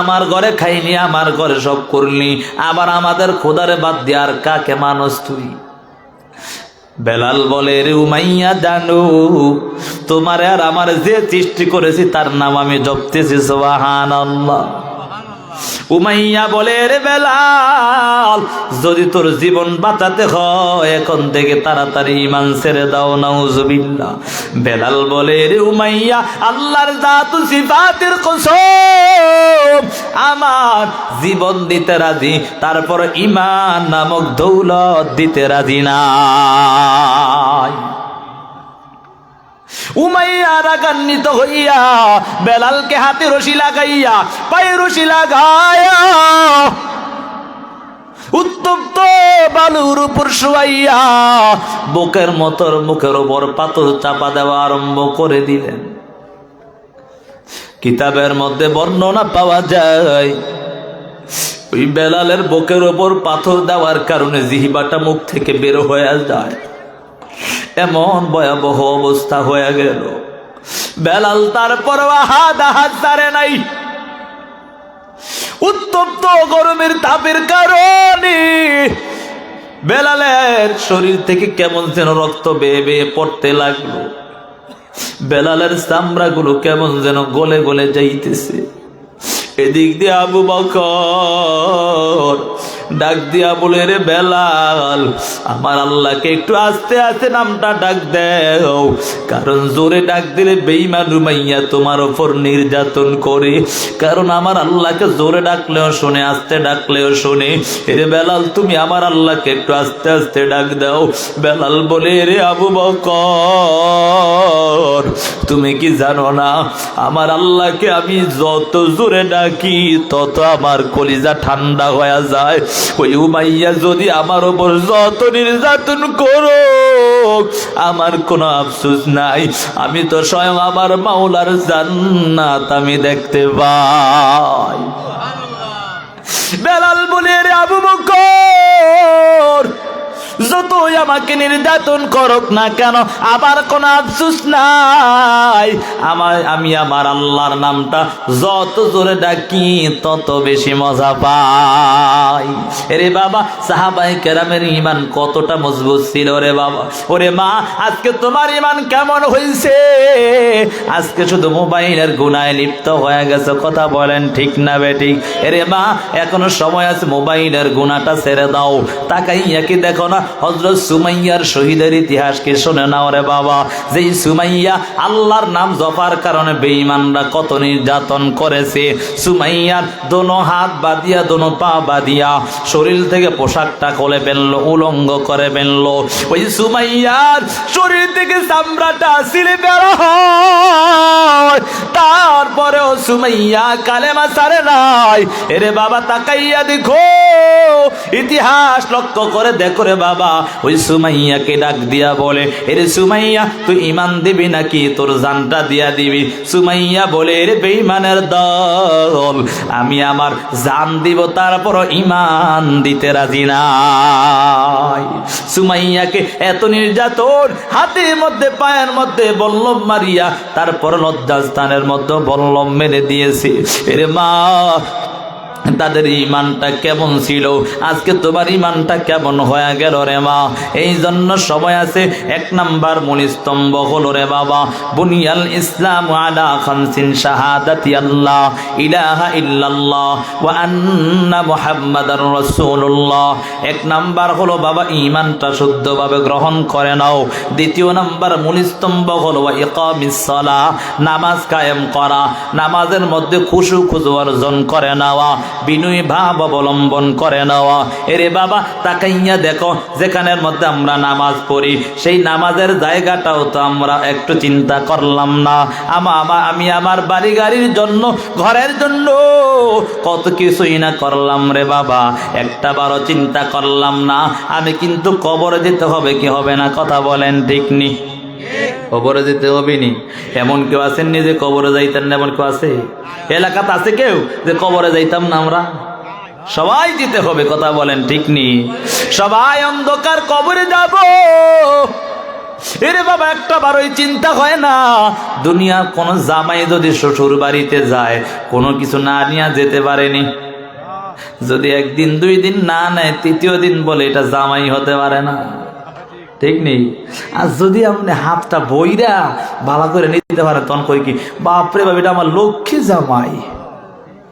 আমার ঘরে খাইনি, আমার ঘরে সব করলি, আবার আমাদের খোদারে বাদ দিয়ে আর কাকে মানুষ তুই? বেলাল বলে, রে উমাইয়া, জানো তোমার আর আমার যে সৃষ্টি করেছি তার নাম আমি জপতেছি সুবহানাল্লাহ। উমাইয়া বলে, রে বেলাল, যদি তোর জীবন বাঁচাতে হয় এখন থেকে তাড়াতাড়ি ঈমান ছেড়ে দাও, নাউজুবিল্লাহ। বেলাল বলে, রে উমাইয়া, আল্লাহর জাত ও সিফাতের কসম, আমার জীবন দিতে রাজি, তারপর ঈমান নামক দৌলত দিতে রাজি নাই। উমাইয়া রাগান্বিত হইয়া বেলালকে হাতে রশি লাগাইয়া, পায়ে রশি লাগাইয়া উত্তপ্ত বালুর উপর শুয়াইয়া বুকের মুখের উপর পাথর চাপা দেওয়া আরম্ভ করে দিলেন। কিতাবের মধ্যে বর্ণনা পাওয়া যায়, ওই বেলালের বুকের উপর পাথর দেওয়ার কারণে জিহ্বাটা মুখ থেকে বের হয়ে যায়। এমন ভয়াবহ অবস্থা হয়ে গেল, বেলাল তারপর আহাদ আহাদ ছাড়ে নাই। উত্তপ্ত গরমের তাপের কারণে বেলালের শরীর থেকে কেমন যেন রক্ত বেয়ে বেয়ে পড়তে লাগলো, বেলালের চামড়াগুলো কেমন যেন গলে গলে যাইতেছে। এদিক দিয়ে আবু বকর ডাক দিয়া বলে, রে বেলাল, আমার আল্লাহকে একটু আস্তে আস্তে নামটা ডাক দেও, কারণ জোরে ডাক দিলে বেঈমান উমাইয়া তোমার উপর নির্যাতন করে, কারণ আমার আল্লাহকে জোরে ডাকলেও শুনে, আস্তে ডাকলেও শুনে। রে বেলাল, তুমি আমার আল্লাহকে একটু আস্তে আস্তে ডাক দাও। বেলাল বলে, রে আবু বকর, তুমি কি জানো না আমার আল্লাহকে আমি যত জোরে ডাকি তত আমার কলিজা ঠান্ডা হয়ে যায়। ওই উমাইয়া যদি আমার উপর যত নির্যাতন করো আমার কোনো আফসোস নাই, আমি তো স্বয়ং আমার মাওলার জান্নাত আমি দেখতে পাই। বেলাল বলে, রে আবু বকর, যতই আমাকে নির্যাতন করুক না কেন আমার কোনো আফসোস নাই, আমি আমার আল্লাহর নামটা যত জোরে ডাকি তত বেশি মজা পাই। রে বাবা, সাহাবায়ে কেরামের ঈমান কতটা মজবুত ছিল রে বাবা। ওরে মা, আজকে তোমার ঈমান কেমন হয়েছে? আজকে শুধু মোবাইলের গুনায় লিপ্ত হয়ে গেছে। কথা বলেন ঠিক না বেঠিক? রে মা, এখনো সময় আছে, মোবাইলের গুনাহটা ছেড়ে দাও। তাকাইয়া কি দেখো না হযরত সুমাইয়ার শহীদের ইতিহাসকে শুনে নাও রে বাবা। যেই সুমাইয়া আল্লাহর নাম জপার কারণে বেঈমানরা কত নির্যাতন করেছে। সুমাইয়ার দোনো হাত বাঁধিয়া, দোনো পা বাঁধিয়া শরীর থেকে পোশাকটা খুলে ফেললো, উলঙ্গ করে ফেললো। ওই সুমাইয়ার শরীর থেকে চামড়াটা ছিঁড়ে বের হয়, তারপরেও সুমাইয়া কালেমা ছাড়ে নাই। এরে বাবা, তাকাইয়া দেখো ইতিহাস লক্ষ্য করে দেখো রে বাবা, ওই সুমাইয়াকে ডাক দিয়া বলে, এরে সুমাইয়া তুই ঈমান দিবি নাকি তোর জানটা দিয়া দিবি? সুমাইয়া বলে, এরে বেঈমানের দল, আমি আমার জান দিব তারপর ঈমান দিতে রাজি নাই। সুমাইয়াকে এত নির্যাতন, হাতের মধ্যে পায়ের মধ্যে বল্লম মারিয়া তারপর লজ্জাস্থানের মধ্যে বল্লম মেরে দিয়েছে। এরে মা, তাদের ইমানটা কেমন ছিল, আজকে তোমার ইমানটা কেমন হয়ে গেল রে মা? এই জন্য সময় আছে। এক নাম্বার মূল স্তম্ভ হলো রে বাবা, বুনিয়াল ইসলাম আলা খামসিন শাহাদাতি আল্লাহ ইলাহা ইল্লাল্লাহ ওয়া আন্না মুহাম্মাদার রাসূলুল্লাহ। এক নাম্বার হলো বাবা ইমানটা শুদ্ধভাবে গ্রহণ করে নাও। দ্বিতীয় নাম্বার মূল স্তম্ভ হলো ওয়া ইকামিস সালাহ, নামাজ কায়েম করা, নামাজের মধ্যে খুশু অর্জন করে নেওয়া, বিনয়ী ভাব অবলম্বন করে নেওয়া। এরে বাবা তাকাইয়া দেখো, যেখানের মধ্যে আমরা নামাজ পড়ি সেই নামাজের জায়গাটাও তো আমরা একটু চিন্তা করলাম না। আমি আমার বাড়ি গাড়ির জন্য, ঘরের জন্য কত কিছুই না করলাম রে বাবা, একটা বারো চিন্তা করলাম না আমি কিন্তু কবরে যেতে হবে কি হবে না? কথা বলেন ঠিক নি? কবরে যেতে হবে নি? এমন কেউ আছেন নি যে কবরে যাইতেন না? এমন কেউ আছে এলাকাতে? আছে কেউ যে কবরে যাইতাম না আমরা? সবাই যেতে হবে, কথা বলেন ঠিক নি? সবাই অন্ধকার কবরে যাব। এরে বাবা একটা বারোই চিন্তা হয় না, দুনিয়ার কোন জামাই যদি শ্বশুর বাড়িতে যায় কোনো কিছু না নিয়ে যেতে পারেনি, যদি একদিন দুই দিন না নেয় তৃতীয় দিন বলে এটা জামাই হতে পারে না, ঠিক নেই? আর যদি আপনি হাতটা বইরা ভালো করে নিতে পারেন তখন কই কি বাপরে বাপ এটা আমার লক্ষ্মী জামাই।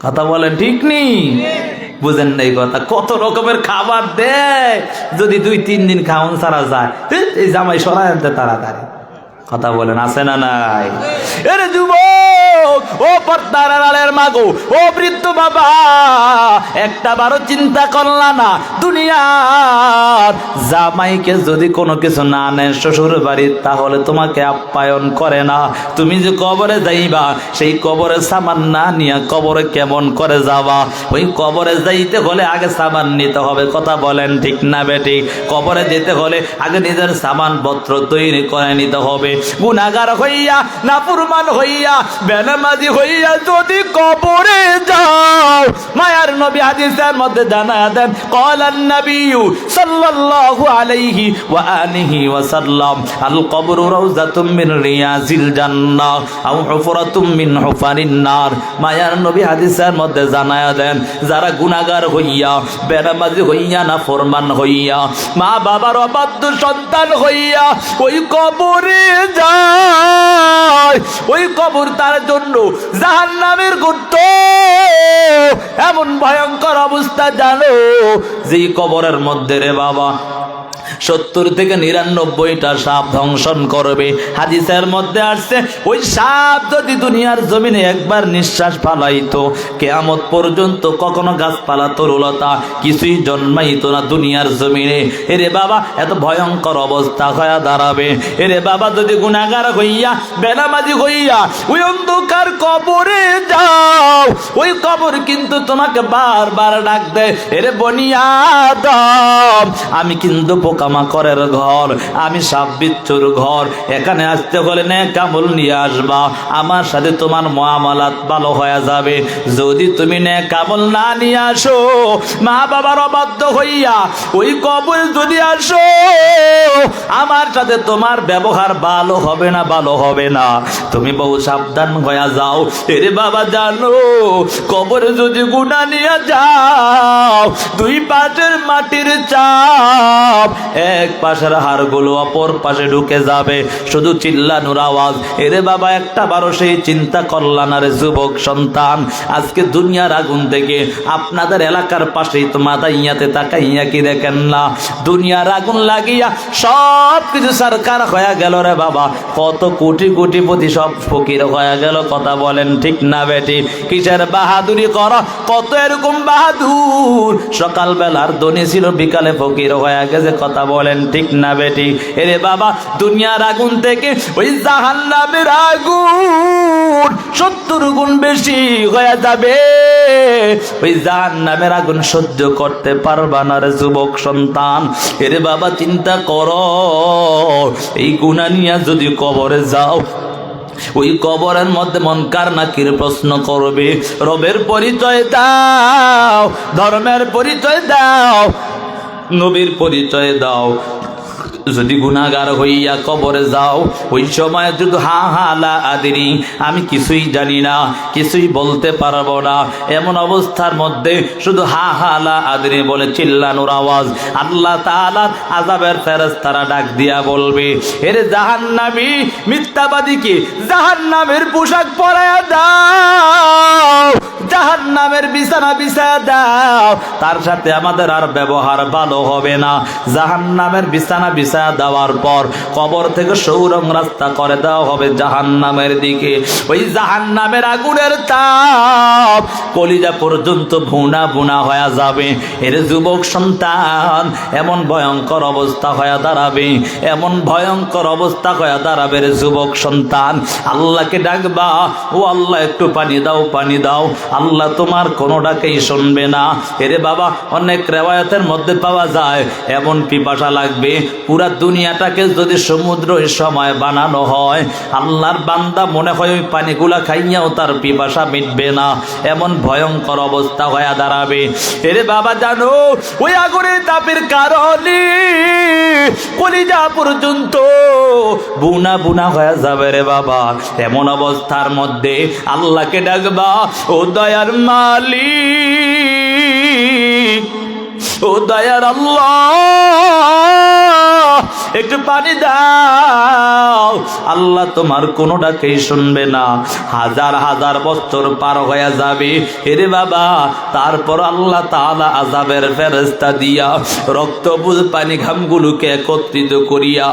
কথা বলেন ঠিক নেই? বুঝেন না এই কথা? কত রকমের খাবার দেয়, যদি 2-3 দিন খাওয়ান সারা যায় এই জামাই সরাই আনতে তাড়াতাড়ি। কথা বলেন আছে না নাই? এরে যুবক, ও পর্দার আড়ালের মাগো, ও বৃদ্ধ বাবা, একটা বারো চিন্তা করলা না দুনিয়ার জামাইকে যদি কোনো কিছু না নেয় শ্বশুর বাড়ির, তাহলে তোমাকে আপ্যায়ন করে না। তুমি যে কবরে যাইবা সেই কবরে সামান না নিয়ে কবরে কেমন করে যাবা? ওই কবরে যাইতে হলে আগে সামান নিতে হবে। কথা বলেন ঠিক না বেটি? কবরে যেতে হলে আগে নিজের সামান পত্র তৈরি করে নিতে হবে। গুনাহগার হইয়া, নাফরমান হইয়া, বেনামাজি হইয়া যদি কবরে যাও, মায়ার নবী হাদিসের মধ্যে জানায়া দেন, ক্বালান নবিয়্যু সাল্লাল্লাহু আলাইহি ওয়া আলিহি ওয়া সাল্লাম, আল কবরু রাউযাতুম মিন রিয়াজিল জান্নাহ আও হুফরাতুম মিন হুফারিন নার। মায়ার নবী হাদিসের মধ্যে জানায়া দেন, যারা গুনাহগার হইয়া, বেনামাজি হইয়া, নাফরমান হইয়া, মা বাবার অবাধ্য সন্তান হইয়া ওই কবরে যায়, ওই কবর তার জন্য জাহান্নামের গর্ত। এমন ভয়ঙ্কর অবস্থা জানো যে কবরের মধ্যে রে বাবা 70 থেকে 99টা সাপ ধ্বংসন করবে। হাদিসের মধ্যে আসছে ওই সাপ যদি দুনিয়ার জমিনে একবার নিঃশ্বাস ফালাইতো, কিয়ামত পর্যন্ত কখনো গাছপালা তরুলতা কিছুই জন্মাইতো না দুনিয়ার জমিনে। এরে বাবা এত ভয়ঙ্কর অবস্থা হয়ে দাঁড়াবে। এরে বাবা যদি গুনাহগার হইয়া, বেনামাজি হইয়া ওই অন্ধকার কবরে যাও, ওই কবর কিন্তু তোমাকে বারবার ডাক দেয়, এরে বনি আদম, আমি কিন্তু পোকামাকড়ের ঘর, আমি সাপ বিচ্ছুর ঘর, এখানে আসতে হলে নেক আমল নিয়ে আসবা, আমার সাথে তোমার মুআমালাত ভালো হয়ে যাবে। যদি তুমি নেক আমল না নিয়ে আসো, মা বাবার অবাধ্য হইয়া ওই কবরে যদি আসো, আমার সাথে তোমার ব্যবহার ভালো হবে না, ভালো হবে না। তুমি বহু সাবধান হয়ে যাও। এরে বাবা জানো, কবরে যদি গুনাহ নিয়ে যাও, দুই পাশের মাটির চাপ, এক পাশের হাড়গুলো অপর পাশে ঢুকে যাবে, শুধু চিল্লানোর আওয়াজ। এরে বাবা একটা বারো সেই চিন্তা করলা না রে যুবক সন্তান? আজকে দুনিয়ার আগুন থেকে আপনাদের এলাকার পাশেই তো মাদাইয়াতে তাকাইয়া কি দেখেন না? দুনিয়ার আগুন লাগিয়া সব সব কিছু সরকার হয়ে গেল রে বাবা, কত কোটি কোটিপতি সব ফকির হয়ে গেল। কথা বলেন ঠিক না বেটি? কিসের বাহাদুরি কর? কত এরকম বাহাদুর সকালবেলার ধনী ছিল, বিকালে ফকির হয়ে গেছে। কথা বলেন ঠিক না বেটি? এরে বাবা, দুনিয়ার আগুন থেকে ওই জাহান্নামের আগুন 70 গুণ বেশি হয়ে যাবে। ওই জাহান্নামের আগুন সহ্য করতে পারবা না রে যুবক সন্তান। এরে বাবা, চিন্তা করো, এই গুনাহ নিয়ে যদি কবরে যাও, ওই কবরের মধ্যে মুনকার নাকির প্রশ্ন করবে, রবের পরিচয় দাও, ধর্মের পরিচয় দাও, নবীর পরিচয় দাও। যদি গুনাহগার হইয়া কবরে যাও, ওই সময় যদি হা হা লা আদরি, আমি কিছুই জানি না, কিছুই বলতে পারবো না, এমন অবস্থার মধ্যে শুধু হা হা লা আদরি বলে চিল্লানোর আওয়াজ, আল্লাহ তাআলার আযাবের ফেরেশতারা ডাক দিয়া বলবে, এর জাহান্নামী মিথ্যাবাদীকে জাহান্নামের পোশাক পরায়া দাও, জাহান্নামের বিছানা বিছায়া দাও, তার সাথে আমাদের আর ব্যবহার ভালো হবে না। জাহান্নামের বিছানা বিছায়া দেওয়ার পর কবর থেকে সৌরং রাস্তা করে দেওয়া হবে জাহান্নামের দিকে। ওই জাহান্নামের আগুনের তাপ কলিজা পর্যন্ত ভুনা ভুনা হয়ে যাবে। এর যুবক সন্তান, এমন ভয়ঙ্কর অবস্থা হয়ে দাঁড়াবে, এমন ভয়ঙ্কর অবস্থা হয়ে দাঁড়াবে রে যুবক সন্তান। আল্লাহকে ডাকবা, ও আল্লাহ একটু পানি দাও, পানি দাও। আল্লাহ তোমার কোনো ডাকেই শুনবে না। এরে বাবা, অনেক রেওয়ায়াতের মধ্যে পাওয়া যায় এমন পিপাসা লাগবে, পুরা দুনিয়াটাকে যদি সমুদ্র সময় বানানো হয়, আল্লাহর বান্দা মনে হয় ওই পানিগুলা খাইয়াও তার পিপাসা মিটবে না, এমন ভয়ঙ্কর অবস্থা হয়ে দাঁড়াবে। এরে বাবা, জানো ওই আগুনের তাপের কারণে কলিজা পর্যন্ত বুনা বুনা হয়ে যাবে রে বাবা। এমন অবস্থার মধ্যে আল্লাহকে ডাকবা, ও দয়ার মালিক, ও দয়ার আল্লাহ, একটু পানি দাও। আল্লাহ তোমার কোনো ডাকেই শুনবে না। হাজার হাজার বছর পার হয়ে যাবে এরে বাবা, তারপর আল্লাহ তাআলা আযাবের ফেরেশতা দিয়া রক্তবুজ পানি ঘামগুলোকে একত্রিত করিয়া,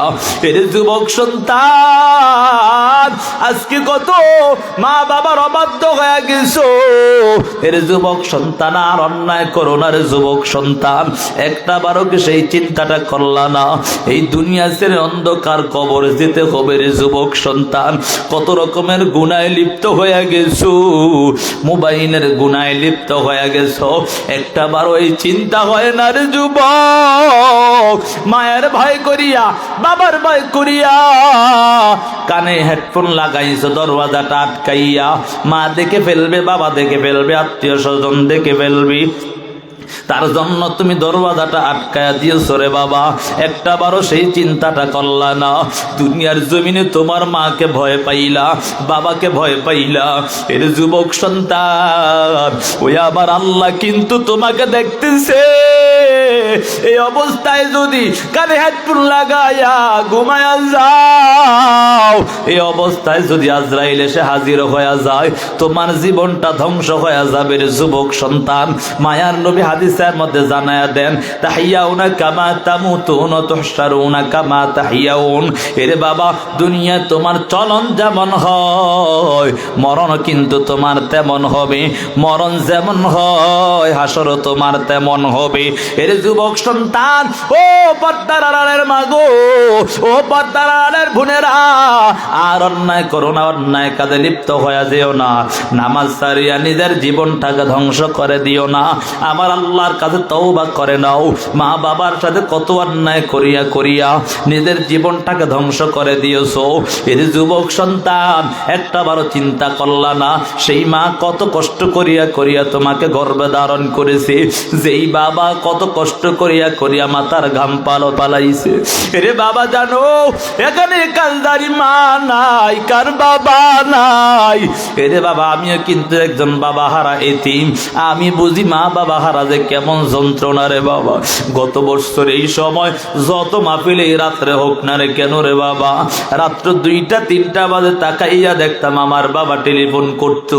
এরে যুবক সন্তান, আজকে কত মা বাবার অবাধ্য হয়ে গেছো। এরে যুবক সন্তান, আর অন্যায় করো না রে যুবক সন্তান। একটা বারো কি সেই চিন্তাটা করলা না? এই দুনিয়া ছেড়ে অন্ধকার কবর যেতে হবে রে যুবক সন্তান। কত রকমের গুনায় লিপ্ত হয়ে গেছো, মোবাইলের গুনায় লিপ্ত হয়ে গেছো, একটা বারো এই চিন্তা হয় না রে যুবক। মায়ের ভয় করিয়া, বাবার ভয় করিয়া কানে হেডফোন লাগাইছো, দরওয়াজাটা আটকাইয়া, মা দেখে ফেলবে, বাবা দেখে ফেলবে, আত্মীয় স্বজন দেখে ফেলবি, তার জন্য তুমি দরওয়াজাটা আটকায়া দিয়েছো রে বাবা। একটা বারো সেই চিন্তাটা করলা না। দুনিয়ার জমিনে তোমার মাকে ভয় পাইলা, বাবাকে ভয় পাইলা। এর যুবক সন্তান, ওই আবার আল্লাহ কিন্তু তোমাকে দেখতেছে। এই অবস্থায় যদি কানে হেডফোন লাগাইয়া ঘুমায়া যাও, এই অবস্থায় যদি আজরাইল এসে হাজির হয়ে যায়, তোমার জীবনটা ধ্বংস হয়ে যাবে রে যুবক সন্তান। মায়ার নবী হাদিসের মধ্যে জানায়া দেন, তাহিয়াউনা কামা তামুতুন ওয়া তুহশারুনা কামা তাহিয়াউন। এরে বাবা, দুনিয়া তোমার চলন যেমন হয়, মরণ কিন্তু তোমার তেমন হবে। মরণ যেমন হয়, হাসরও তোমার তেমন হবে। এরে যুবক সন্তান, ও পর্দার আড়ালের মাগো, ও পর্দার আড়ালের বোনেরা, আর অন্যায় করো না, অন্যায় কাজে লিপ্ত হয়ে যেও না। নামাজ ছাড়িয়া নিজের জীবনটাকে ধ্বংস করে দিও না। আমার আল্লাহর কাছে তওবা করে নাও। মা বাবার সাথে কত অন্যায় করিয়া করিয়া নিজের জীবনটাকে ধ্বংস করে দিয়েছো। এর যুবক সন্তান, একটা বারো চিন্তা করলা না, সেই মা কত কষ্ট করিয়া করিয়া তোমাকে গর্ভে ধারণ করেছে, যেই বাবা কত কষ্ট করিয়া করিয়া মাথার ঘাম পালাইছে। এরে বাবা, জানো এখানে কালদারি মা নাই, কার বাবা নাই। এরে বাবা, আমিও কিন্তু একজন বাবা হারা এতিম। আমি বুঝি মা বাবা হারা যে কেমন যন্ত্রণা রে বাবা। গত বছর এই সময় যত মাহফিলে রাত্রে হোক না রে কেন রে বাবা, রাত্র 2টা-3টা বাজে তাকাইয়া দেখতাম আমার বাবা টেলিফোন করতো,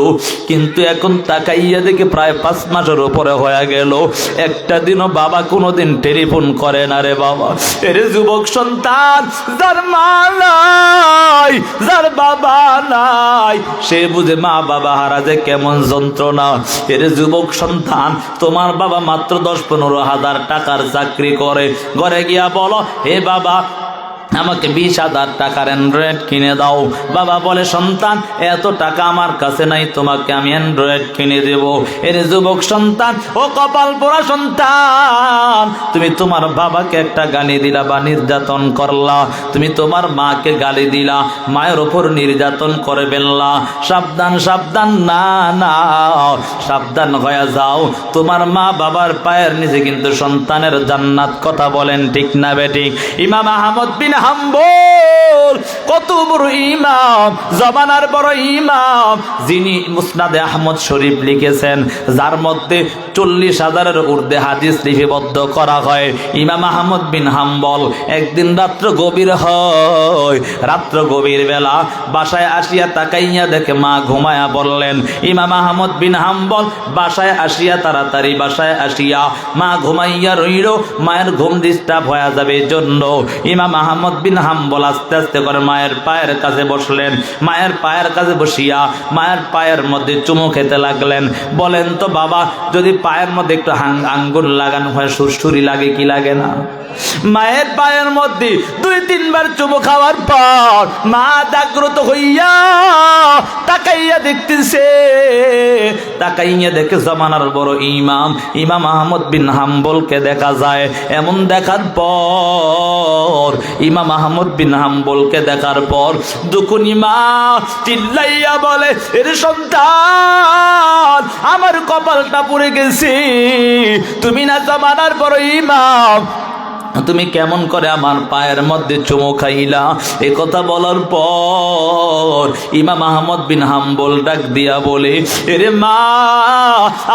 কিন্তু এখন তাকাইয়া দেখে প্রায় 5 মাসের উপরে হয়ে গেল, একটা দিনও বাবা কোনো কোনোদিন টেলিফোন করে না রে বাবা। এরে যুবক সন্তান, যার মা নাই, যার বাবা নাই, সে বুঝে মা বাবা হারা যে কেমন যন্ত্রণা। এরে যুবক সন্তান, তোমার বাবা মাত্র 10-15 হাজার টাকার চাকরি করে, ঘরে গিয়া বলো, হে বাবা আমাকে 20,000 টাকার অ্যান্ড্রয়েড কিনে দাও। বাবা বলে, সন্তান এত টাকা আমার কাছে নাই, তোমাকে আমি অ্যান্ড্রয়েড কিনে দেব। এর যুবক সন্তান, ও কপাল পোড়া সন্তান, তুমি তোমার বাবাকে একটা গালি দিলা বা নির্যাতন করলা, তুমি তোমার মাকে গালি দিলা, মায়ের ওপর নির্যাতন করে ফেললা। সাবধান সাবধান, না না, সাবধান হয়ে যাও। তোমার মা বাবার পায়ের নিচে কিন্তু সন্তানের জান্নাত। কথা বলেন ঠিক না বেঠিক? ইমাম আহমদ বিন হাম্বল কত বড় ইমাম, জমানার বড় ইমাম, যিনি মুসনাদে আহমদ শরীফ লিখেছেন, যার মধ্যে 40,000-এর ঊর্ধ্বে হাদিস লিপিবদ্ধ করা হয়। ইমাম আহমদ বিন হাম্বল একদিন রাত্র গভীর হয়, রাত্র গভীর বেলা বাসায় আসিয়া তাকাইয়া দেখে মা ঘুমায়া বললেন। ইমাম আহমদ বিন হাম্বল বাসায় আসিয়া, তাড়াতাড়ি বাসায় আসিয়া মা ঘুমাইয়া রইল, মায়ের ঘুম ডিস্টার্ব হয়ে যাবে জন্য ইমাম আহমদ বিন হাম্বল আস্তে আস্তে করে মায়ের পায়ের কাছে বসলেন। মায়ের পায়ের কাছে বসিয়া মায়ের পায়ের মধ্যে চুমু খেতে লাগলেন। বলেন তো বাবা, যদি পায়ের মধ্যে একটু আঙ্গুল লাগানো হয় সুরসুরি লাগে কি লাগে না? মায়ের পায়ের মধ্যে 2-3 বার চুমু খাওয়ার পর মা জাগ্রত হইয়া তাকাইয়া দেখতেছে, তাকাইয়া দেখে জমানার বড় ইমাম ইমাম আহমদ বিন হাম্বলকে দেখা যায়। এমন দেখার পর, ইমাম আহমদ বিন হাম্বলকে দেখার পর দুকুনি মা চিল্লাইয়া বলে, এর সন্তান, আমার কপালটা পুড়ে গেছে, তুমি না জমানার বড় ইমাম, তুমি কেমন করে আমার পায়ের মধ্যে চুমু খাইলা? এ কথা বলার পর ইমাম আহমদ বিন হাম্বল ডাক দিয়া বলে, এরে মা,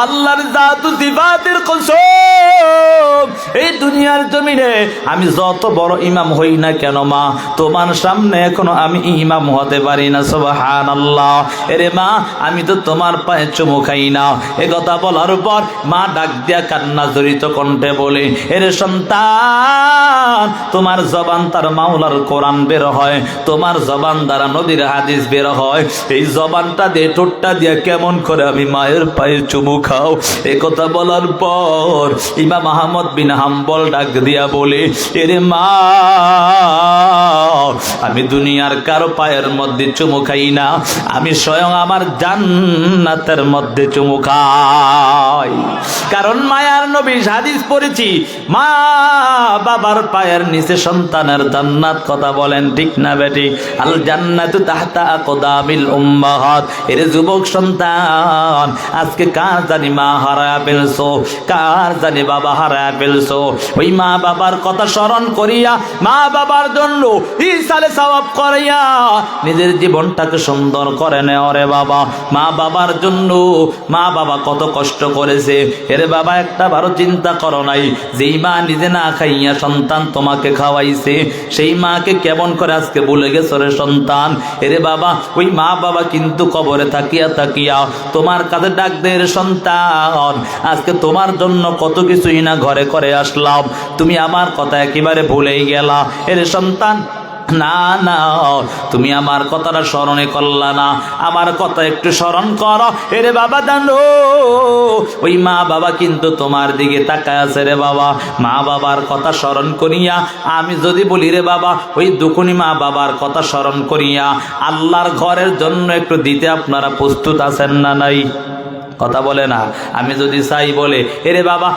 আল্লাহর জাতু সিফাতের কসম, এই দুনিয়ার জমিনে আমি যত বড় ইমাম হই না কেন মা, তোমার সামনে এখনো আমি ইমাম হতে পারি না। সুবহানাল্লাহ। এরে মা, আমি তো তোমার পায়ে চুমু খাই না। এ কথা বলার পর মা ডাক দিয়া কান্না জড়িত কণ্ঠে বলে, এরে সন্তান, তোমার জবান তার মাওলার কোরআন বের হয়, তোমার জবান দ্বারা নবীর হাদিস বের হয়, এই জবানটা দিয়ে ঠোঁটটা দিয়ে কেমন করে আমি মায়ের পায়ে চুমু খাও? এ কথা বলার পর ইমাম আহমদ বিন হাম্বল ডাক দিয়া বলে, এরে মা, আমি দুনিয়ার কারো পায়ের মধ্যে চুমু খাই না, আমি স্বয়ং আমার জান্নাতের মধ্যে চুমু খাই। কারণ মায়ার নবী হাদিস পড়েছি, মা বাবার পায়ের নিচে সন্তানের জান্নাত। কথা বলেন ঠিক না বেটি? আল জান্নাতু তাহতা আকদামিল উম্মাহাত। এর যুবক সন্তান, আজকে কার জানি মা হারায়া ফেলছো, কার জানি বাবা হারায়া ফেলছো, ওই মা বাবার কথা স্মরণ করিয়া, মা বাবার জন্য ইসালে সওয়াব করিয়া নিজের জীবনটাকে সুন্দর করে নেও রে বাবা। মা বাবার জন্য মা বাবা কত কষ্ট করেছে, এর বাবা একটা বারো চিন্তা করো নাই, যেই মা নিজে না খাইয়া সন্তান তোমাকে খাওয়াইছে, সেই মাকে কেমন করে আজকে ভুলে গেছো রে সন্তান? এরে বাবা, ওই মা বাবা কিন্তু কবরে থাকিয়া থাকিয়া তোমার কাছে ডাক দেয়, রে সন্তান, আজকে তোমার জন্য কত কিছুই না ঘরে করে আসলাম, তুমি আমার কথা একেবারে ভুলেই গেলা। এরে সন্তান, না না, তুমি আমার কথাটা স্মরণে করলা না, আমার কথা একটু স্মরণ করো। এরে বাবা, জানো ওই মা বাবা কিন্তু তোমার দিকে তাকায় আছে রে বাবা। মা বাবার কথা স্মরণ করিয়া আমি যদি বলি রে বাবা, ওই দুকুনি মা বাবার কথা স্মরণ করিয়া আল্লাহর ঘরের জন্য একটু দিতে আপনারা প্রস্তুত আছেন না নাই? কথা বলে না। আমি যদি চাই বলে, এরে বাবা